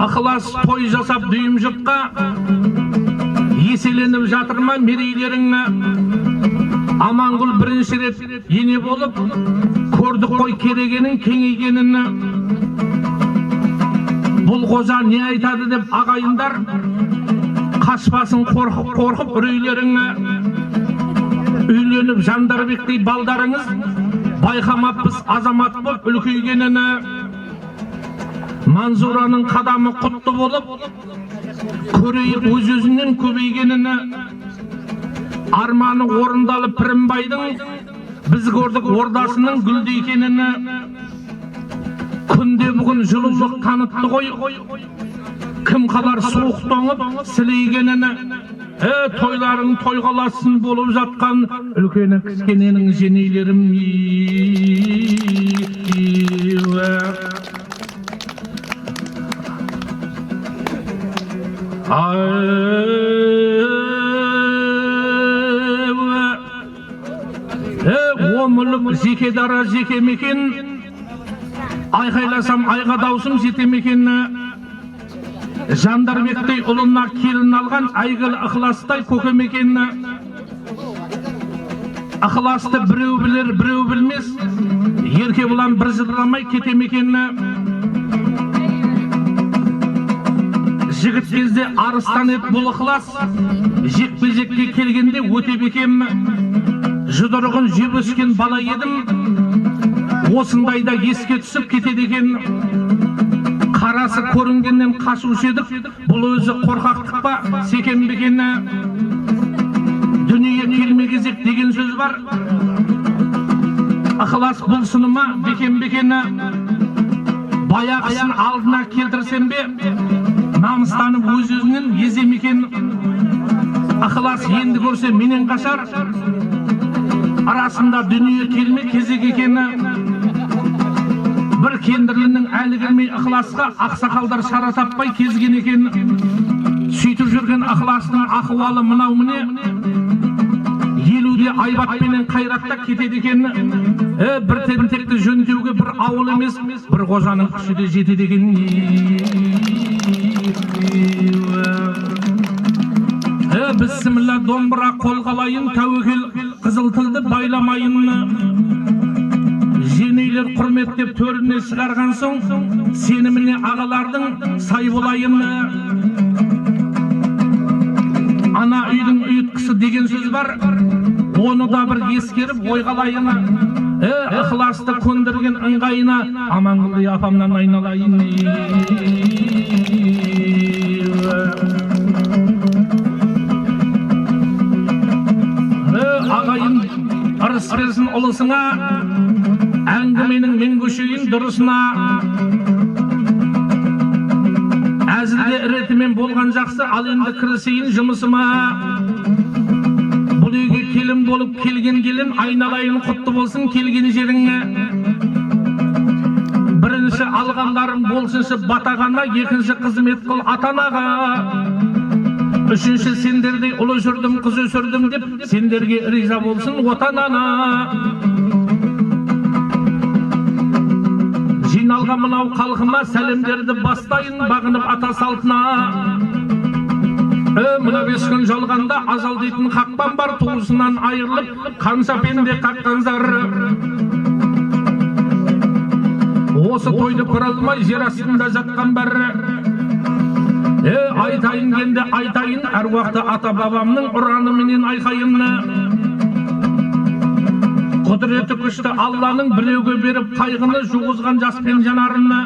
Ықылас той жасап дүйім жұртқа, еселеніп жатырма мерейлеріңе. Аманғұл бірінші рет ене болып, көрдік қой керегенің кеңейгенін. Бұл қожа не айтады деп ағайындар, қашпасын қорқып үрейлеріңе. Үйленіп Жандарбектей балдарыңыз, байқамаппыз азамат болып үлкейгенін. Манзураның қадамы құтты болып, көрейік өз-өзінен көбейгенін. Арманы орындалып Пірімбайдың, біз көрдік ордасының гүлдейкенін. Күнде бүгін жылулық танытты ғой, кім қалар суық тоңып сілейгенін. Тойларың тойғаласын болып жатқан үлкені кішкененің женейлерім. Омылып жеке дара жеке мекен, айқайласам айға даусым жете мекені. Жандарбектей ұлына келін алған айгыл ықыластай көкем екені. Ықыласты біреу білер, біреу білмес, ерке бұлан бір жырламай кетем екені. Жігіт кезде арыстан ет бұл ықылас, жекпе-жекке келгенде өте бекем. Жұдырығын жеп өскен бала едім, осындайда еске түсіп кетеді екен. Қарасы көрінгеннен қашушы едік, бұл өзі қорқақтық па, секем бекені. Дүние келме кезек деген сөз бар, ықылас бұл сыныма бекем бекені. Баяғысын алдына келтірсем бе, намыстанып өз-өзінен езем екен. Ықылас енді көрсе менен қашар, арасында дүние келме кезек екені. Бір кендірлінің әлі келмей ықыласқа ақсақалдар шара таппай кезген екен. Сөйтіп жүрген ықыластың ақуалы мынау міне, елуде айбатпенен қайратта кетеді екен. Бір тентекті жөндеуге бір ауыл емес, бір қожаның күші де жетеді екен. Бісміллә домбыра қолғалайын, тәуекел қызыл тілді байламайын. Женейлер құрметтеп төріне шығарған соң, сеніміне ағалардың сай болайын. Ана үйдің ұйытқысы деген сөз бар, оны да бір ескеріп ойғалайын. Ықыласты көндірген ыңғайына, Аманғұлды апамнан айналайын. Ағайын ырыс берсін ұлысыңа, әңгіменің мен көшейін дұрысына. Әзілде іретімен болған жақсы, ал енді кірісейін жұмысыма. Бұл үйге келін болып келген келін, айналайын құтты болсын келген жеріңе. Бірінші алғандарың болсыншы батағана, екінші қызмет қыл атанаға. Үшінші сендердей ұлы жүрдім, қыз өсірдім деп, сендерге риза болсын отанана. Жиналған мынау халқыма сәлемдерді бастайын, бағынып ата салтына. Мына 5 күн жалғанда ажал дейтін қақпан бар, туысынан айырылып, қанша пенде қаққан зар. Осы тойды көре алмай жер астында жатқан бәрі. Айтайын кенде айтайын, әр уақытта ата бабамның ұраны менен айқайын. Құдіреті күшті Алланың біреуге беріп қайғыны жуғызған жас пен жанарыны.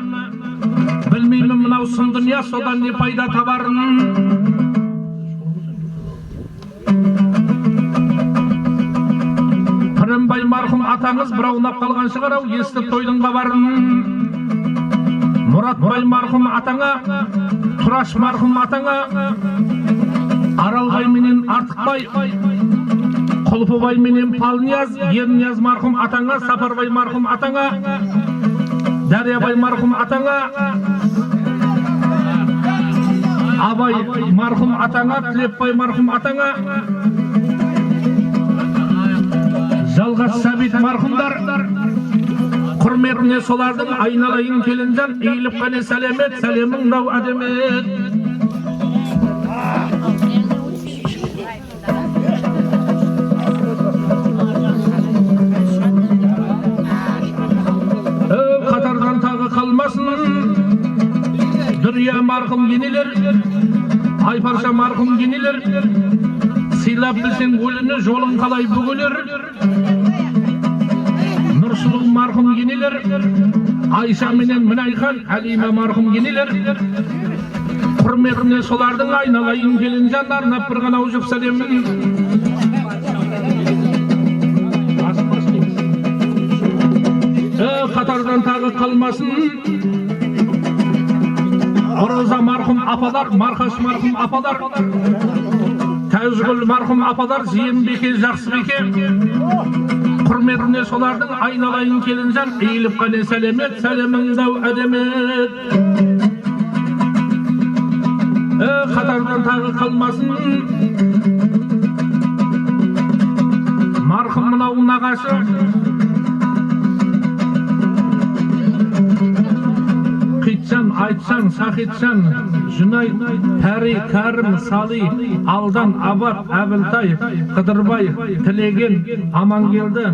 Білмеймін мынау сын дүния содан не пайда табарын. Пірімбай марқұм атаңыз бір аунап қалған шығар ау, естіп тойдың хабарын. Мұратбай марқұм атаңа, Тұраш марқұм атаңа, Аралбай менен Артықбай, Құлпыбай менен Палнияз, Ернияз марқұм атаңа, Сапарбай марқұм атаңа, Дариябай марқұм атаңа, Абай марқұм атаңа, Тілепбай марқұм атаңа, Жалғас Сәбит марқұмдар, құрметіне солардың айналайын келінжан, иіліп қане сәлемет, сәлемің дау әдемет. Қатардан тағы қалмасын, Дүрия марқұм енелер, Айпарша марқұм енелер, сыйлап білсең өліні жолың қалай бүгілер. Нұрсұлу марқұм енелер, Айша менен Мінайхан, Әлима марқұм енелер. Құрметіне солардың айналайын келін жандарына бір ғана ұжып сәлемін. Қатардан тағы қалмасын, Ороза марқұм апалар, Марқаш марқұм апалар, Тәуізгүл марқұм апалар, Зейінбеке, Жақсыбеке. Құрметіне солардың айналайын келін жан, иіліп қане сәлемет, сәлемің дау әдемет. Қатардан тағы қалмасын, марқұм мынау нағашы, Қитжан, Айтжан, Сахитжан, Жүнай, Пәри, Кәрім, Сали, Алдан, Абат, Әбілтай, Қыдырбай, Тілеген, Амангелді,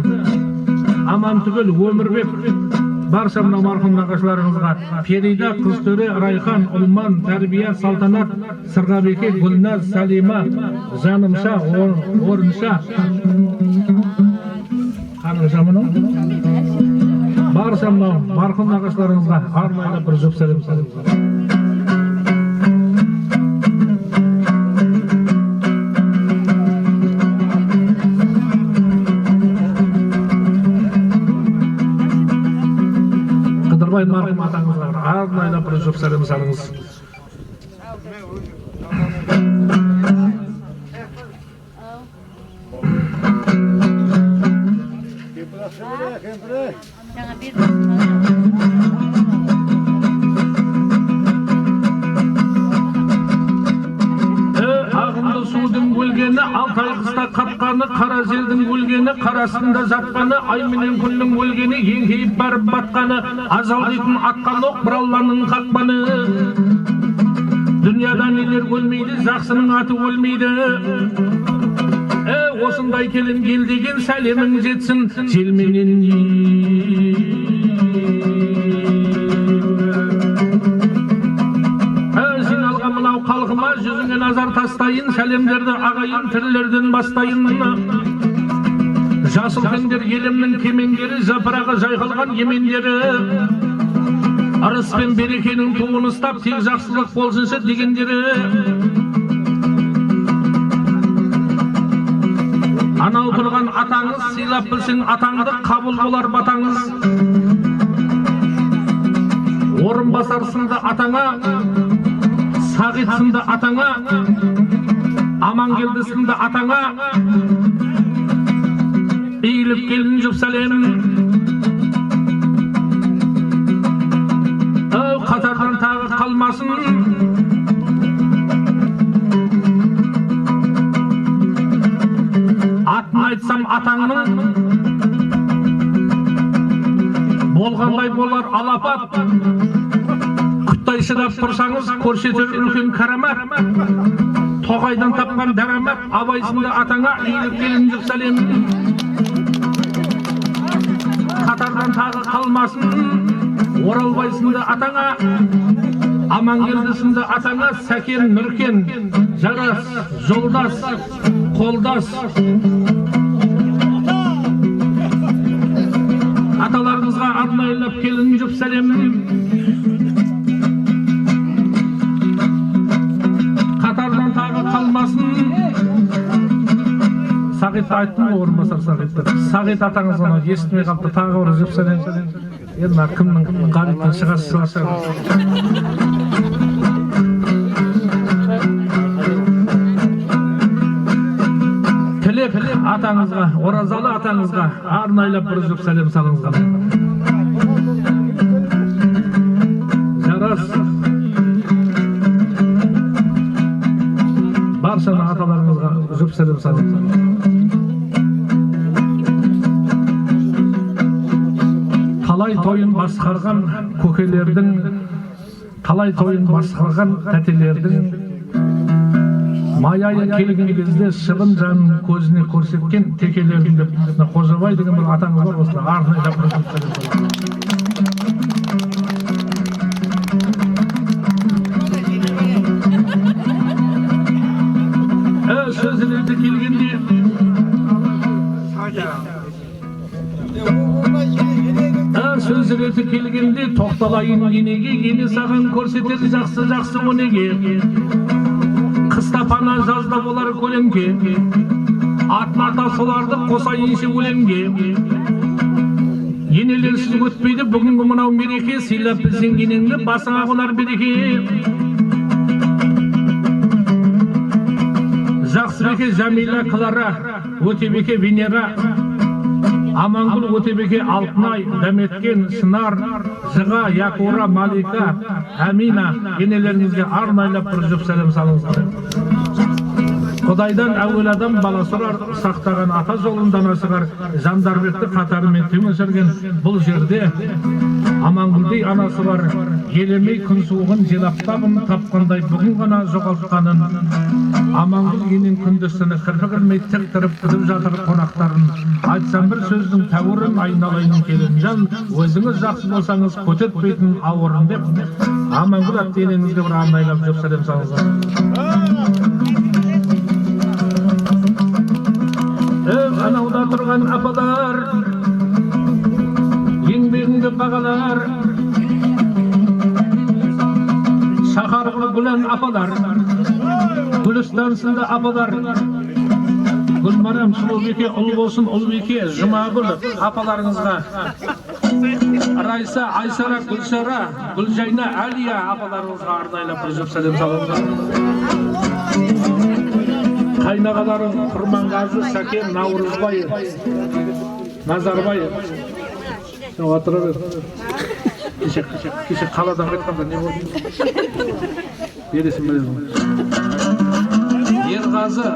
Амантүгіл, Өмірбек, барша мына марқұм нағашыларыңызға, Ферида, Қызтөре, Райхан, Ұлман, Тәрбия, Салтанат, Сырғабеке, Гүлназ, Салима, Жанымша, Орынша, қаның жамыны, барша мына марқұм нағашыларыңызға арнайы бір жұп сәлем салып. Қыдырбай марқұм атаңызға арнайы бір жұп сәлем салыңыз. Ағынды судың өлгені, алтай қыста қатқаны, қара желдің өлгені, қарасында жатқаны, ай менен күннің өлгені, еңкейіп барып батқаны, ажал дейтін атқан оқ бір Алланың қақпаны. Дүнияда нелер өлмейді, жақсының аты өлмейді. Осындай келін кел деген сәлемің жетсін, желменен жиналған мынау халқыма жүзіңе назар тастайын, сәлемдерді ағайын тірілерден бастайын. Жасыл кендер елімнің кемеңгері, жапырағы жайқалған емендері, ырыс пен берекенің туын ұстап, тек жақсылық болсыншы дегендері. Анау тұрған атаңыз, сыйлап білсең атаңды, қабыл болар батаңыз. Орынбасар сынды атаңа, Сағит сынды атаңа, Амангелді сынды атаңа, иіліп келін жұп сәлем. Қатардан тағы қалмасын, атын айтсам атаңның, болғандай болар алапат. Құттай шыдап тұрсаңыз, көрсетер үлкен карамат. Тоғайдан тапқан дәрамат, абайсында атаңа, иіліп келін жұп сәлем. Қатардан тағы қалмасын, Оралбайсында атаңа, Амангелді сынды атаңа Сәкен, Нұркен, Жарас, Жолдас, Қолдас. Аталарыңызға арнайылап келін жұп сәлемін. Қатардан тағы қалмасын. Сағит айттым ғой, орынбасар Сағитті. Сағит атаңызға естімей қалыпты, тағы бір жұп сәлем. Енді кімнің ғариптен шығасы. Тілек атаңызға, Оразалы атаңызға арнайлап бір жұп сәлем салыңызға. Жарас. Баршаны аталарыңызға жұп сәлем салыңызға. Талай тойын басқарған көкелердің, талай тойын басқарған тәтелердің, майайы келген кезде шығын жанын көзіне көрсеткен текелердің деп, Қожабай деген бір атаңыз бар, осылар арнайы сөзі реті келгенде сөзі реті келгенде тоқталайын енеге, ене саған көрсетеді жақсы өнеге. Қыста пана, жазда болар көлемге, атын ата соларды қосайыншы өлемге. Енелерсіз өтпейді бүгінгі мынау мереке, сыйлап білсең енеңді басыңа қонар береке. Жақсыбеке Жәмила Клара, Өтебеке Венера, Амангүл Өтебеке Алтынай, Дәметкен Сынар, Жыға Якура Малика, Әмина, енелеріңізге арнайлап бір жұп сәлем салыңыздар. Құдайдан әуел адам бала сұрар, сақтаған ата жолындан асығар. Жандарбекті қатарымен тең өсірген бұл жерде Амангүлдей анасы бар. Елемей күн суығын желаптабын, тапқандай бүгін ғана жоғалтқанын. Амангүл енен күндістіні кірпігілмей тік тұрып күтіп жатыр қонақтарын. Айтсам бір сөздің тәуірін айналайын келін жан, өзіңіз жақсы болсаңыз көтетпейтін ауырын деп, Амангүл атты енеңізге бір арнайлап жұп сәлем салыңыздар. Анауда тұрған апалар, еңбегіңді бағалар, шақарғы гүлән апалар, Гүлістан сынды апалар, Гүлмарам Сұлубеке, Ұлбосын Ұлбеке, Жұмағұл апаларыңызға, Райса, Айсара, Гүлшара, Гүлжайна, Әлия апаларыңызға арнайлап бір жұп сәлем салыңыздар. Қайнағаларың Құрманғазы, Сәкен, Наурызбай, Назарбай. Отыра бер. Кеше қаладан қайтқанда не болды? Бересің білемін. Ерғазы,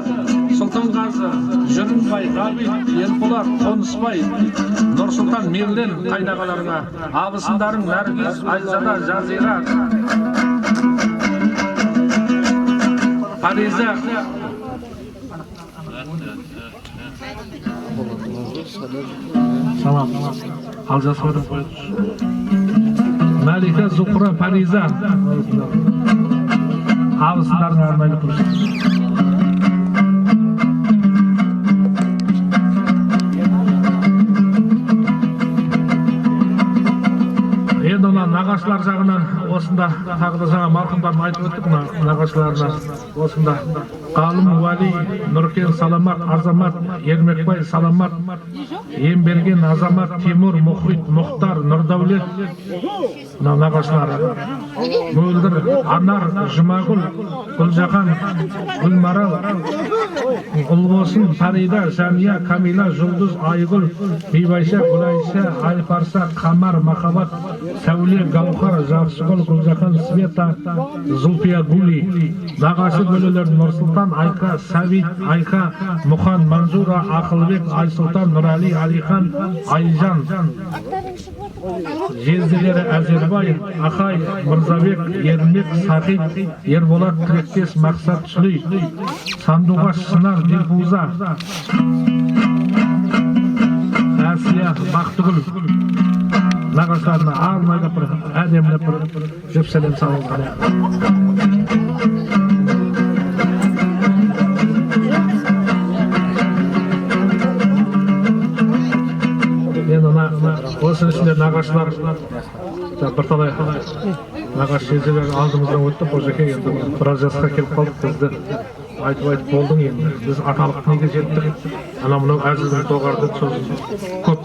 Сұлтанғазы, Жүрінбай, Ғабит, Ерболат, Қонысбай, Нұрсұлтан, Мерлен қайнағаларыңа, абысындарың Нәргиз, Айзада, Жазира, Париза, Самам, Алжасырым, Малика, Зухра, Париза, абысындарың арнайлы тұрсын. Енді нағашылар жағынан осында тағы да жаңа марқұмдарын айтып өттік, нағашыларына осында Қалым Уәли, Нұркен Саламат, Азамат, Ермекбай Саламат, Емберген Азамат, Тимур, Мұхит, Мұхтар, Нұрдаулет, нағашылары, Мөлдір, Анар, Жұмағұл, Гүлжахан, Гүлмарал, Ұлбосын, Фарида, Жәмия, Камила, Жұлдыз, Айгүл, Бибайша, Гүлайша, Айпарса, Қамар, Махаббат, Сәуле, Гаухар, Жақсығұл, Гүлжахан, Света, Зулпия, Гули, нағашы бөлелер Нұрсұлтан, Айка, Сәбит, Айка, Мұхан, Манзура, Ақылбек, Айсұлтан, Нұрали, Алихан, Айжан, жезделері Әзербай, Ақай, Мырзабек, Ермек, Сақит, Ерболат, Тілектес, Мақсат, Шүлей, Сандуғаш, Шынар, Дилбуза, Әсия, Бақтығыл, нағашыларына арнайы бір әдемілеп бір жеп сәлем салыңыздар. Енді осының ішінде нағашылар бірталай нағашы жезделер алдымыздан өтті. Бұл жеке енді біраз жасқа келіп қалдық, бізді айтып болдың енді. Біз аталық неге жеттік, ана мынау әзілдің тоғарды сосын көп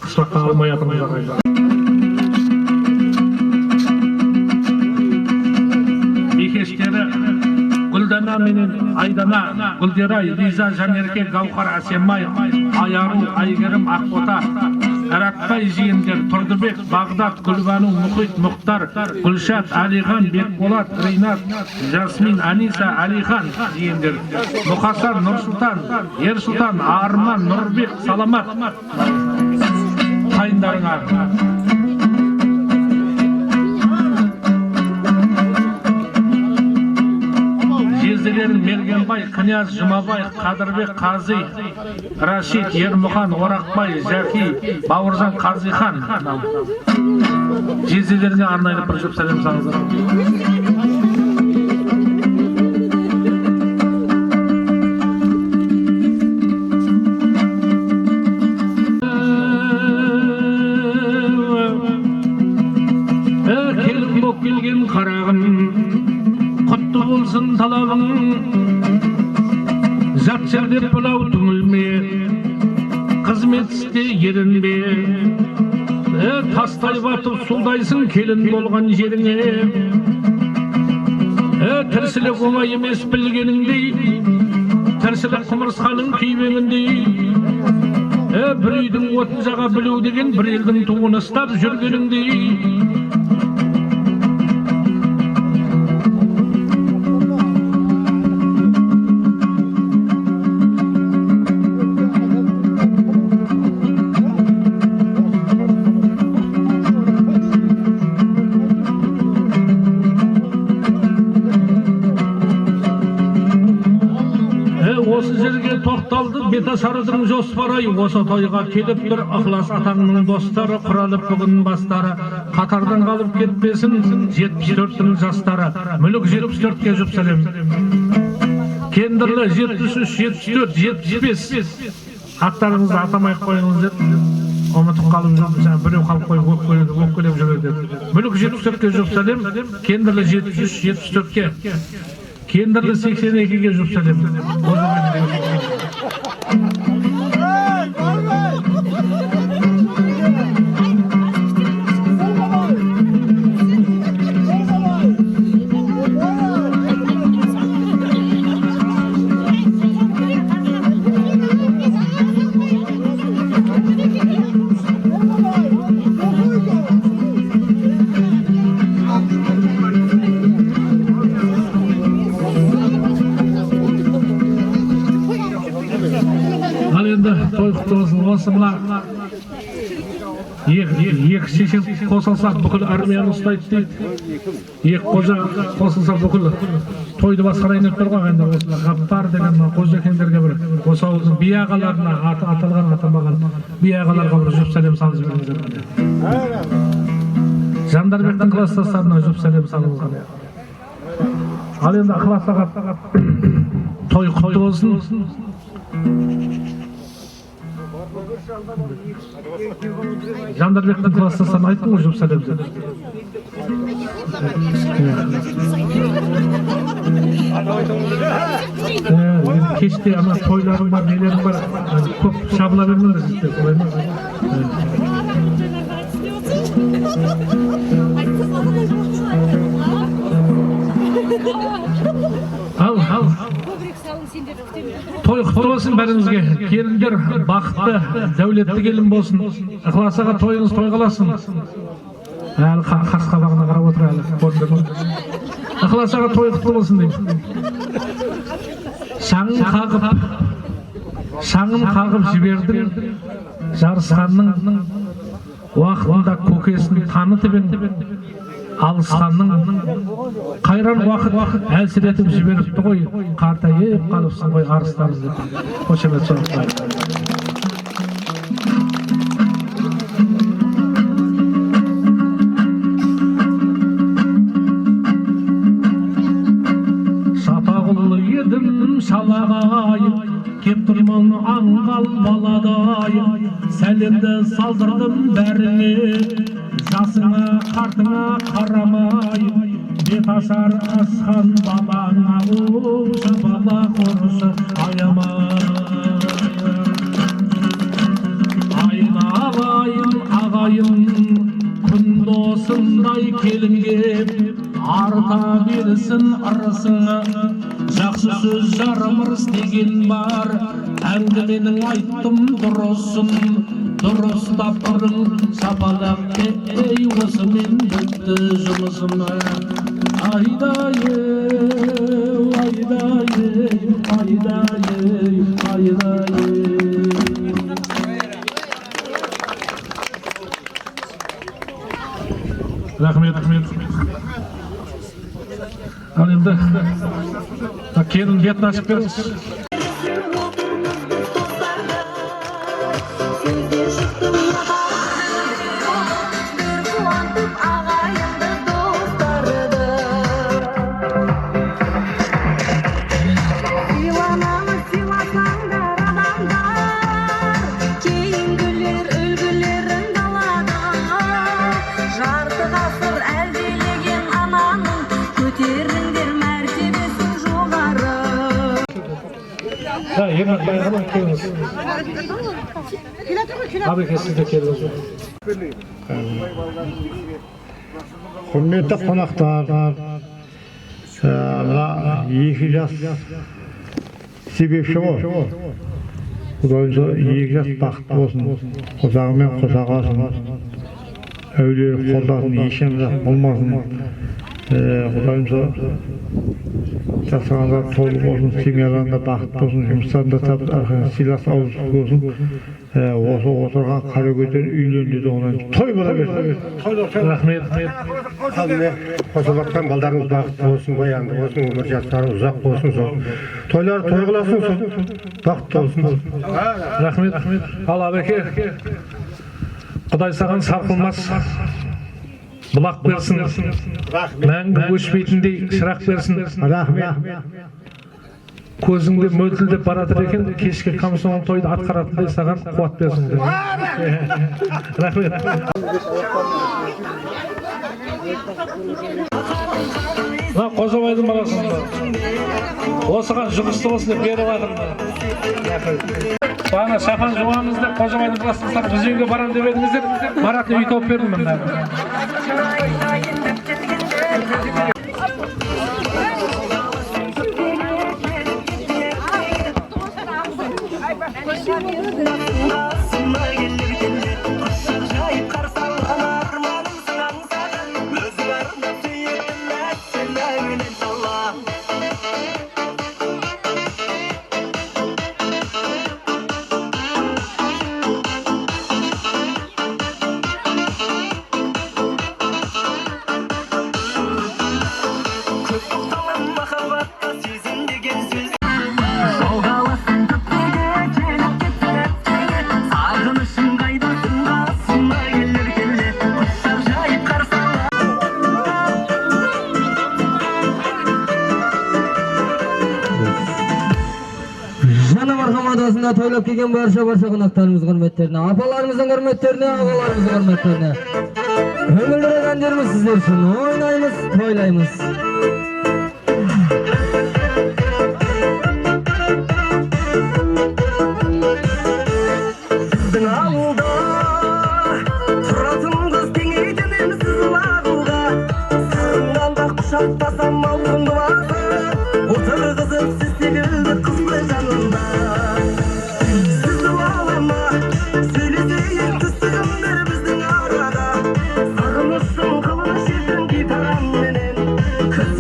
қысылаққа алмай атырмыздар. Бекештері Гүлдана менен Айдана, Гүлдерай, Риза, Жанерке, Гаухар, Асемай, Аяру, Айгерім, Ақбота, Әратбай жиендер, Тұрдыбек, Бағдат, Гүлбану, Мұхит, Мұхтар, Гүлшат, Алихан, Бекболат, Ринат, Жасмин, Аниса, Алихан жиендер, Мұқасар, Нұрсұлтан, Ерсұлтан, Арман, Нұрбек, Саламат қайындарыңа. Жезделерін Мергенбай, Князь, Жұмабай, Қадырбек, Қази, Рашид, Ермұхан, Орақбай, Жәки, Бауыржан, Қазихан. Жезделеріне арнайы бір жеп сәлем салыңыздар. Келін боп келген қарағым, құтты болсын талабың, жат жерде пылау түңілме, қызмет істе ерінбе. Тастай батып суldайсың келін болған жеріңе. Тіршілік оңай емес білгеніңдей, тіршілік құмырсқаның күйбеңіндей. Бір үйдің отын жаға білу деген бір елдің туын ұстап жүргеніңдей. Осы жерге тоқталды Беташардың жоспары, осы тойға келіп бір ықылас атаңның достары, құралып бүгін бастары, қатардан қалып кетпесін 74-тің жастары. Мүлік 74-ке жүп сәлем. Кендірлі 73, 74, 75. Аттарыңызды атамай қойыңыз деп, ұмытып қалып жүрмін, біреу қалып қойып өккөлеп жүреді. Мүлік 74-ке жүп сәлем, Кендірлі 73, 74-ке. Кендірлі 82-ге жүп сәлем. Осы мына екі шешен қосылса бүкіл армияны ұстайды дейді. Екі қожа қосылса бүкіл тойды басқарайын деп тұр ғой. Енді осында Ғаппар деген қожекендерге бір осы ауылдың би ағаларына аталған атамаған би ағаларға бір жүп сәлем салып жіберіңіздер. Жандарбектің кластастарына жүп сәлем салыңыздар. Ал енді ықылас аға той құтты болсын. Жандарбектің кластастарына айттың ғой жүп сәлемді. Кеште ана тойларың бар, нелерің бар, көп шабыла бермеңдер сіздер, солай ма? Ал. Той құтты болсын бәріңізге. Келіндер бақытты, дәулетті келін болсын. Ықылас аға тойыңыз той қаласын. Әлі қас қабағына қарап отыр әлі. Ықылас аға той құтты болсын деймін. Шаңын қағып жібердің, жарысқанның уақытында көкесін танытып ең. Алысқанның қайран уақыт әлсіретіп жіберіпті ғой, қартайып қалыпсың ғой арыстарыз деп. Қошемет соңғы. yedim şalagay, kep turman angal baladay. Selimde saldırdım bärine, jasına kartına karamay. Bet aşar askan balana, uşa bala korusu ayamay. Aynalayım ağayım, kun dosunday kelingep, arta bersin arasına. Жақсы сөз жарымырс деген бар, әңгіменің айттым дұрысын, дұрыстап тұрың шапалақ ей, осымен бітті жұмысым. Айдай-ей, айдай-ей, айдай-ей, айдай-ей. Рахмет, рахмет. Ал енді келін бетін ашып беріңіз. Ермек байғанын келіңіз. Абеке сізде келіңіз. Құрметті қонақтар, мына 2 жас себепші ғой. Құдайым 2 жас бақытты болсын, қосағымен қосағасын, әулері қолдасын, ешем жақ болмасын. Құдайым жасағанда толы болсын, семьяларында бақыт болсын, жұмыстарында сыйлас ауызсыз болсын. Осы отырған қарагөздер үйленді, онан той бола берсін. Рахмет. Қосып жатқан балдарыңыз бақытты болсын, баянды болсын, өмір жастары ұзақ болсын, тойлар той қыласын, бақытты болсын. Рахмет. Ал Абеке, Құдай саған сарқылмас бұлақ берсін, мәңгі өшпейтіндей шырақ берсін. Рахмет. Көзіңде мөлтілдеп баратыр екен, кешке қамсоң тойды атқаратындай саған қуат берсін. Рахмет. Қожабайдың баласында осыған жұмысты болсын деп беріп жатырмын. Бағана шапан жуамыз деп Қожабайдың баласында біз үйге барам деп едіңіздер, Маратты үй тауып бердім мен. Toylap kelgan barcha qonaqlarimiz hurmatlarini, apalarımızın hurmatlarini, ağalarımızın hurmatlarini. Ömürlere gönderimiz sizler için oynaymiz, toylaymiz. Sizin ağılda turatın kız kengeyden sizin ağılda. Sığından da kuşatmasam altın duası. Otur kızım siz sevildi kızlı canında. Kız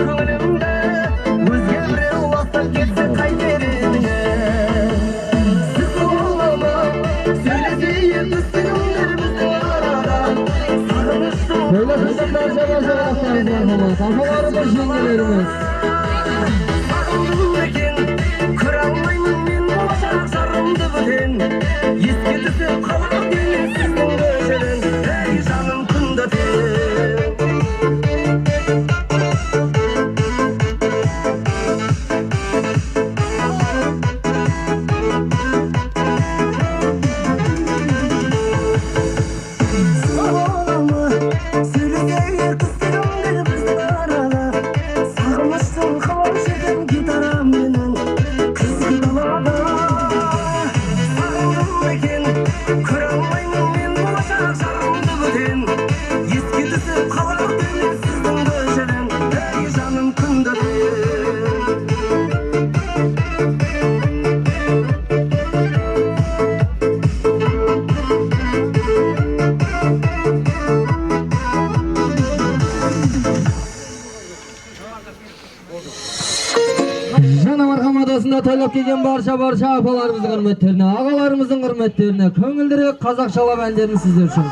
көңілімді өзге біреу ластап кетсе қайтер едіңе сіз бола ма сөйлесейік түсініңдер біздің арада сағыныштың Söylesizden barca konaklarımız, kafalarımız, jengelerimiz. Сағындым екен көре алмаймын мен болашақ жарымды бөтен еске түсіп қалар денем сіздің көшеден әй жаным күнде Жана Мархам адасында тойлап келген барша апаларымыздың құрметтеріне, ағаларымыздың құрметтеріне көңілдірек қазақшалап әндерін сіздер үшін.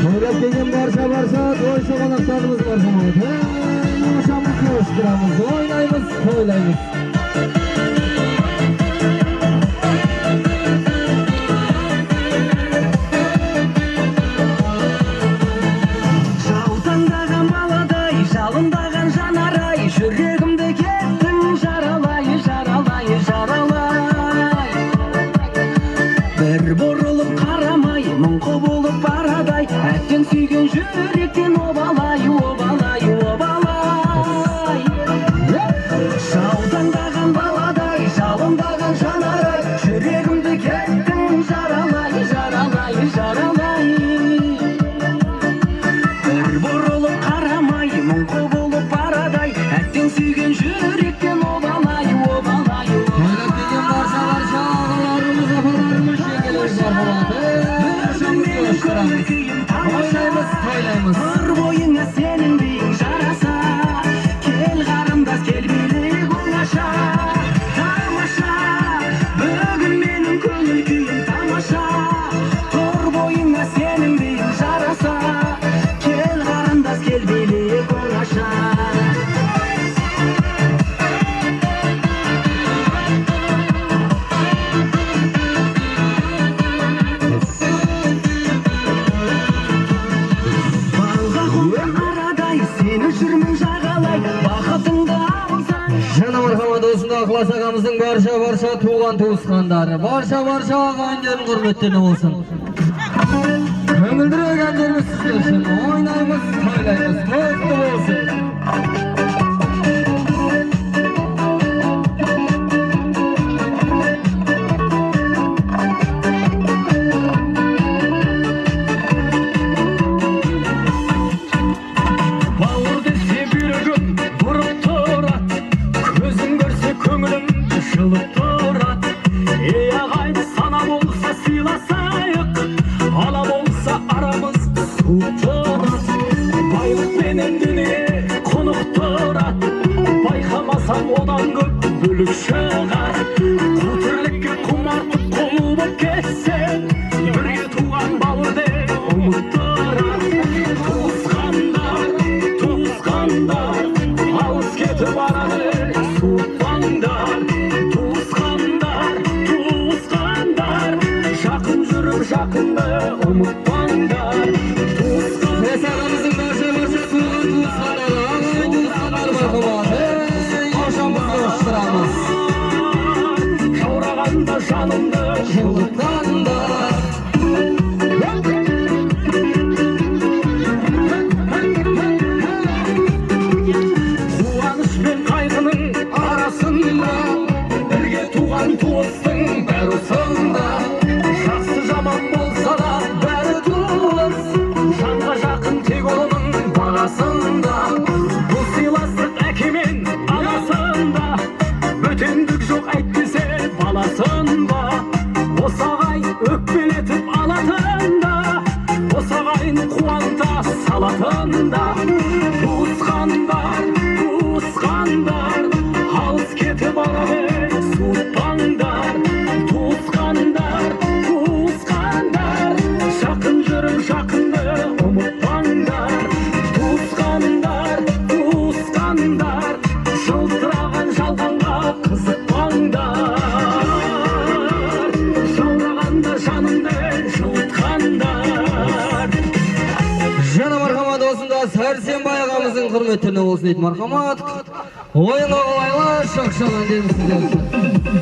Тойлап келген барша тойшы қонақтарымыз мархамат. Нашамыз қоштырамыз, ойнаймыз, тойлаймыз. жалындаған жанарай жүрегімді кеттің жаралай бір бұрылып қарамай мұңқы болып барадай әттен сүйген жүректен обалай жаутаңдаған баладай жалындаған жанарай жүрегімді кеттің жаралай бір бұрылып қарамай мұңқы болып барадай әттен сүйген жүректен обалай Тойлап келген барша ағаларымыз, апаларымыз, жеңгелеріміз мархамат. Нашамыз қоштырамыз, ойнаймыз, тойлаймыз. Сыр бойыңа сенің биің жараса кел қарындас кел билейік оңаша тамаша бүгін менің көңіл күйім тамаша тұр бойыңа сенің биің жараса кел қарындас кел билейік оңаша балға қонған арадай сені жүрмін жағалай бақытыңды алсаң Жана Мархам адасында Ықылас ағамыздың барша туған туысқандары, барша ағайындардың құрметтеріне болсын. Көңілдірек әндеріміз сіздер үшін ойнаймыз, тойлаймыз, құтты болсын. бауыр десе бүйрегім бұрып тұрат көзің көрсе көңілім жылып тұрат ей ағайын сана болса сыйласайық ала болса арамыз суып тұрат байлықпенен дүние құнықтырат байқамасам одан көп бөлік шығар қу тірлікке құмартып құл боп кетсең бірге туған бауырды ұмыттырат туысқандар алыс кетіп барады суытпаңдар туысқандар жақын жүріп жақынды ұмытпаңдар Ықылас ағамыздың барша туған туысқандары, ағайын туысқандары мархамат. Нашамыз қоштырамыз, жаурағанда жанымды жылытқандар. қуаныш пен қайғының арасында бірге туған туыстың бәрі осында жақсы жаман болса да бәрі туыс жанға жақын тек оның бағасында бұл сыйластық әке мен анасында бөтендік жоқ әйтпесе Сәрсенбай ағамыздың құрметтеріне болсын дейді. Мархамат. Ойынға қолайлы шақшалан дейміз сіздер.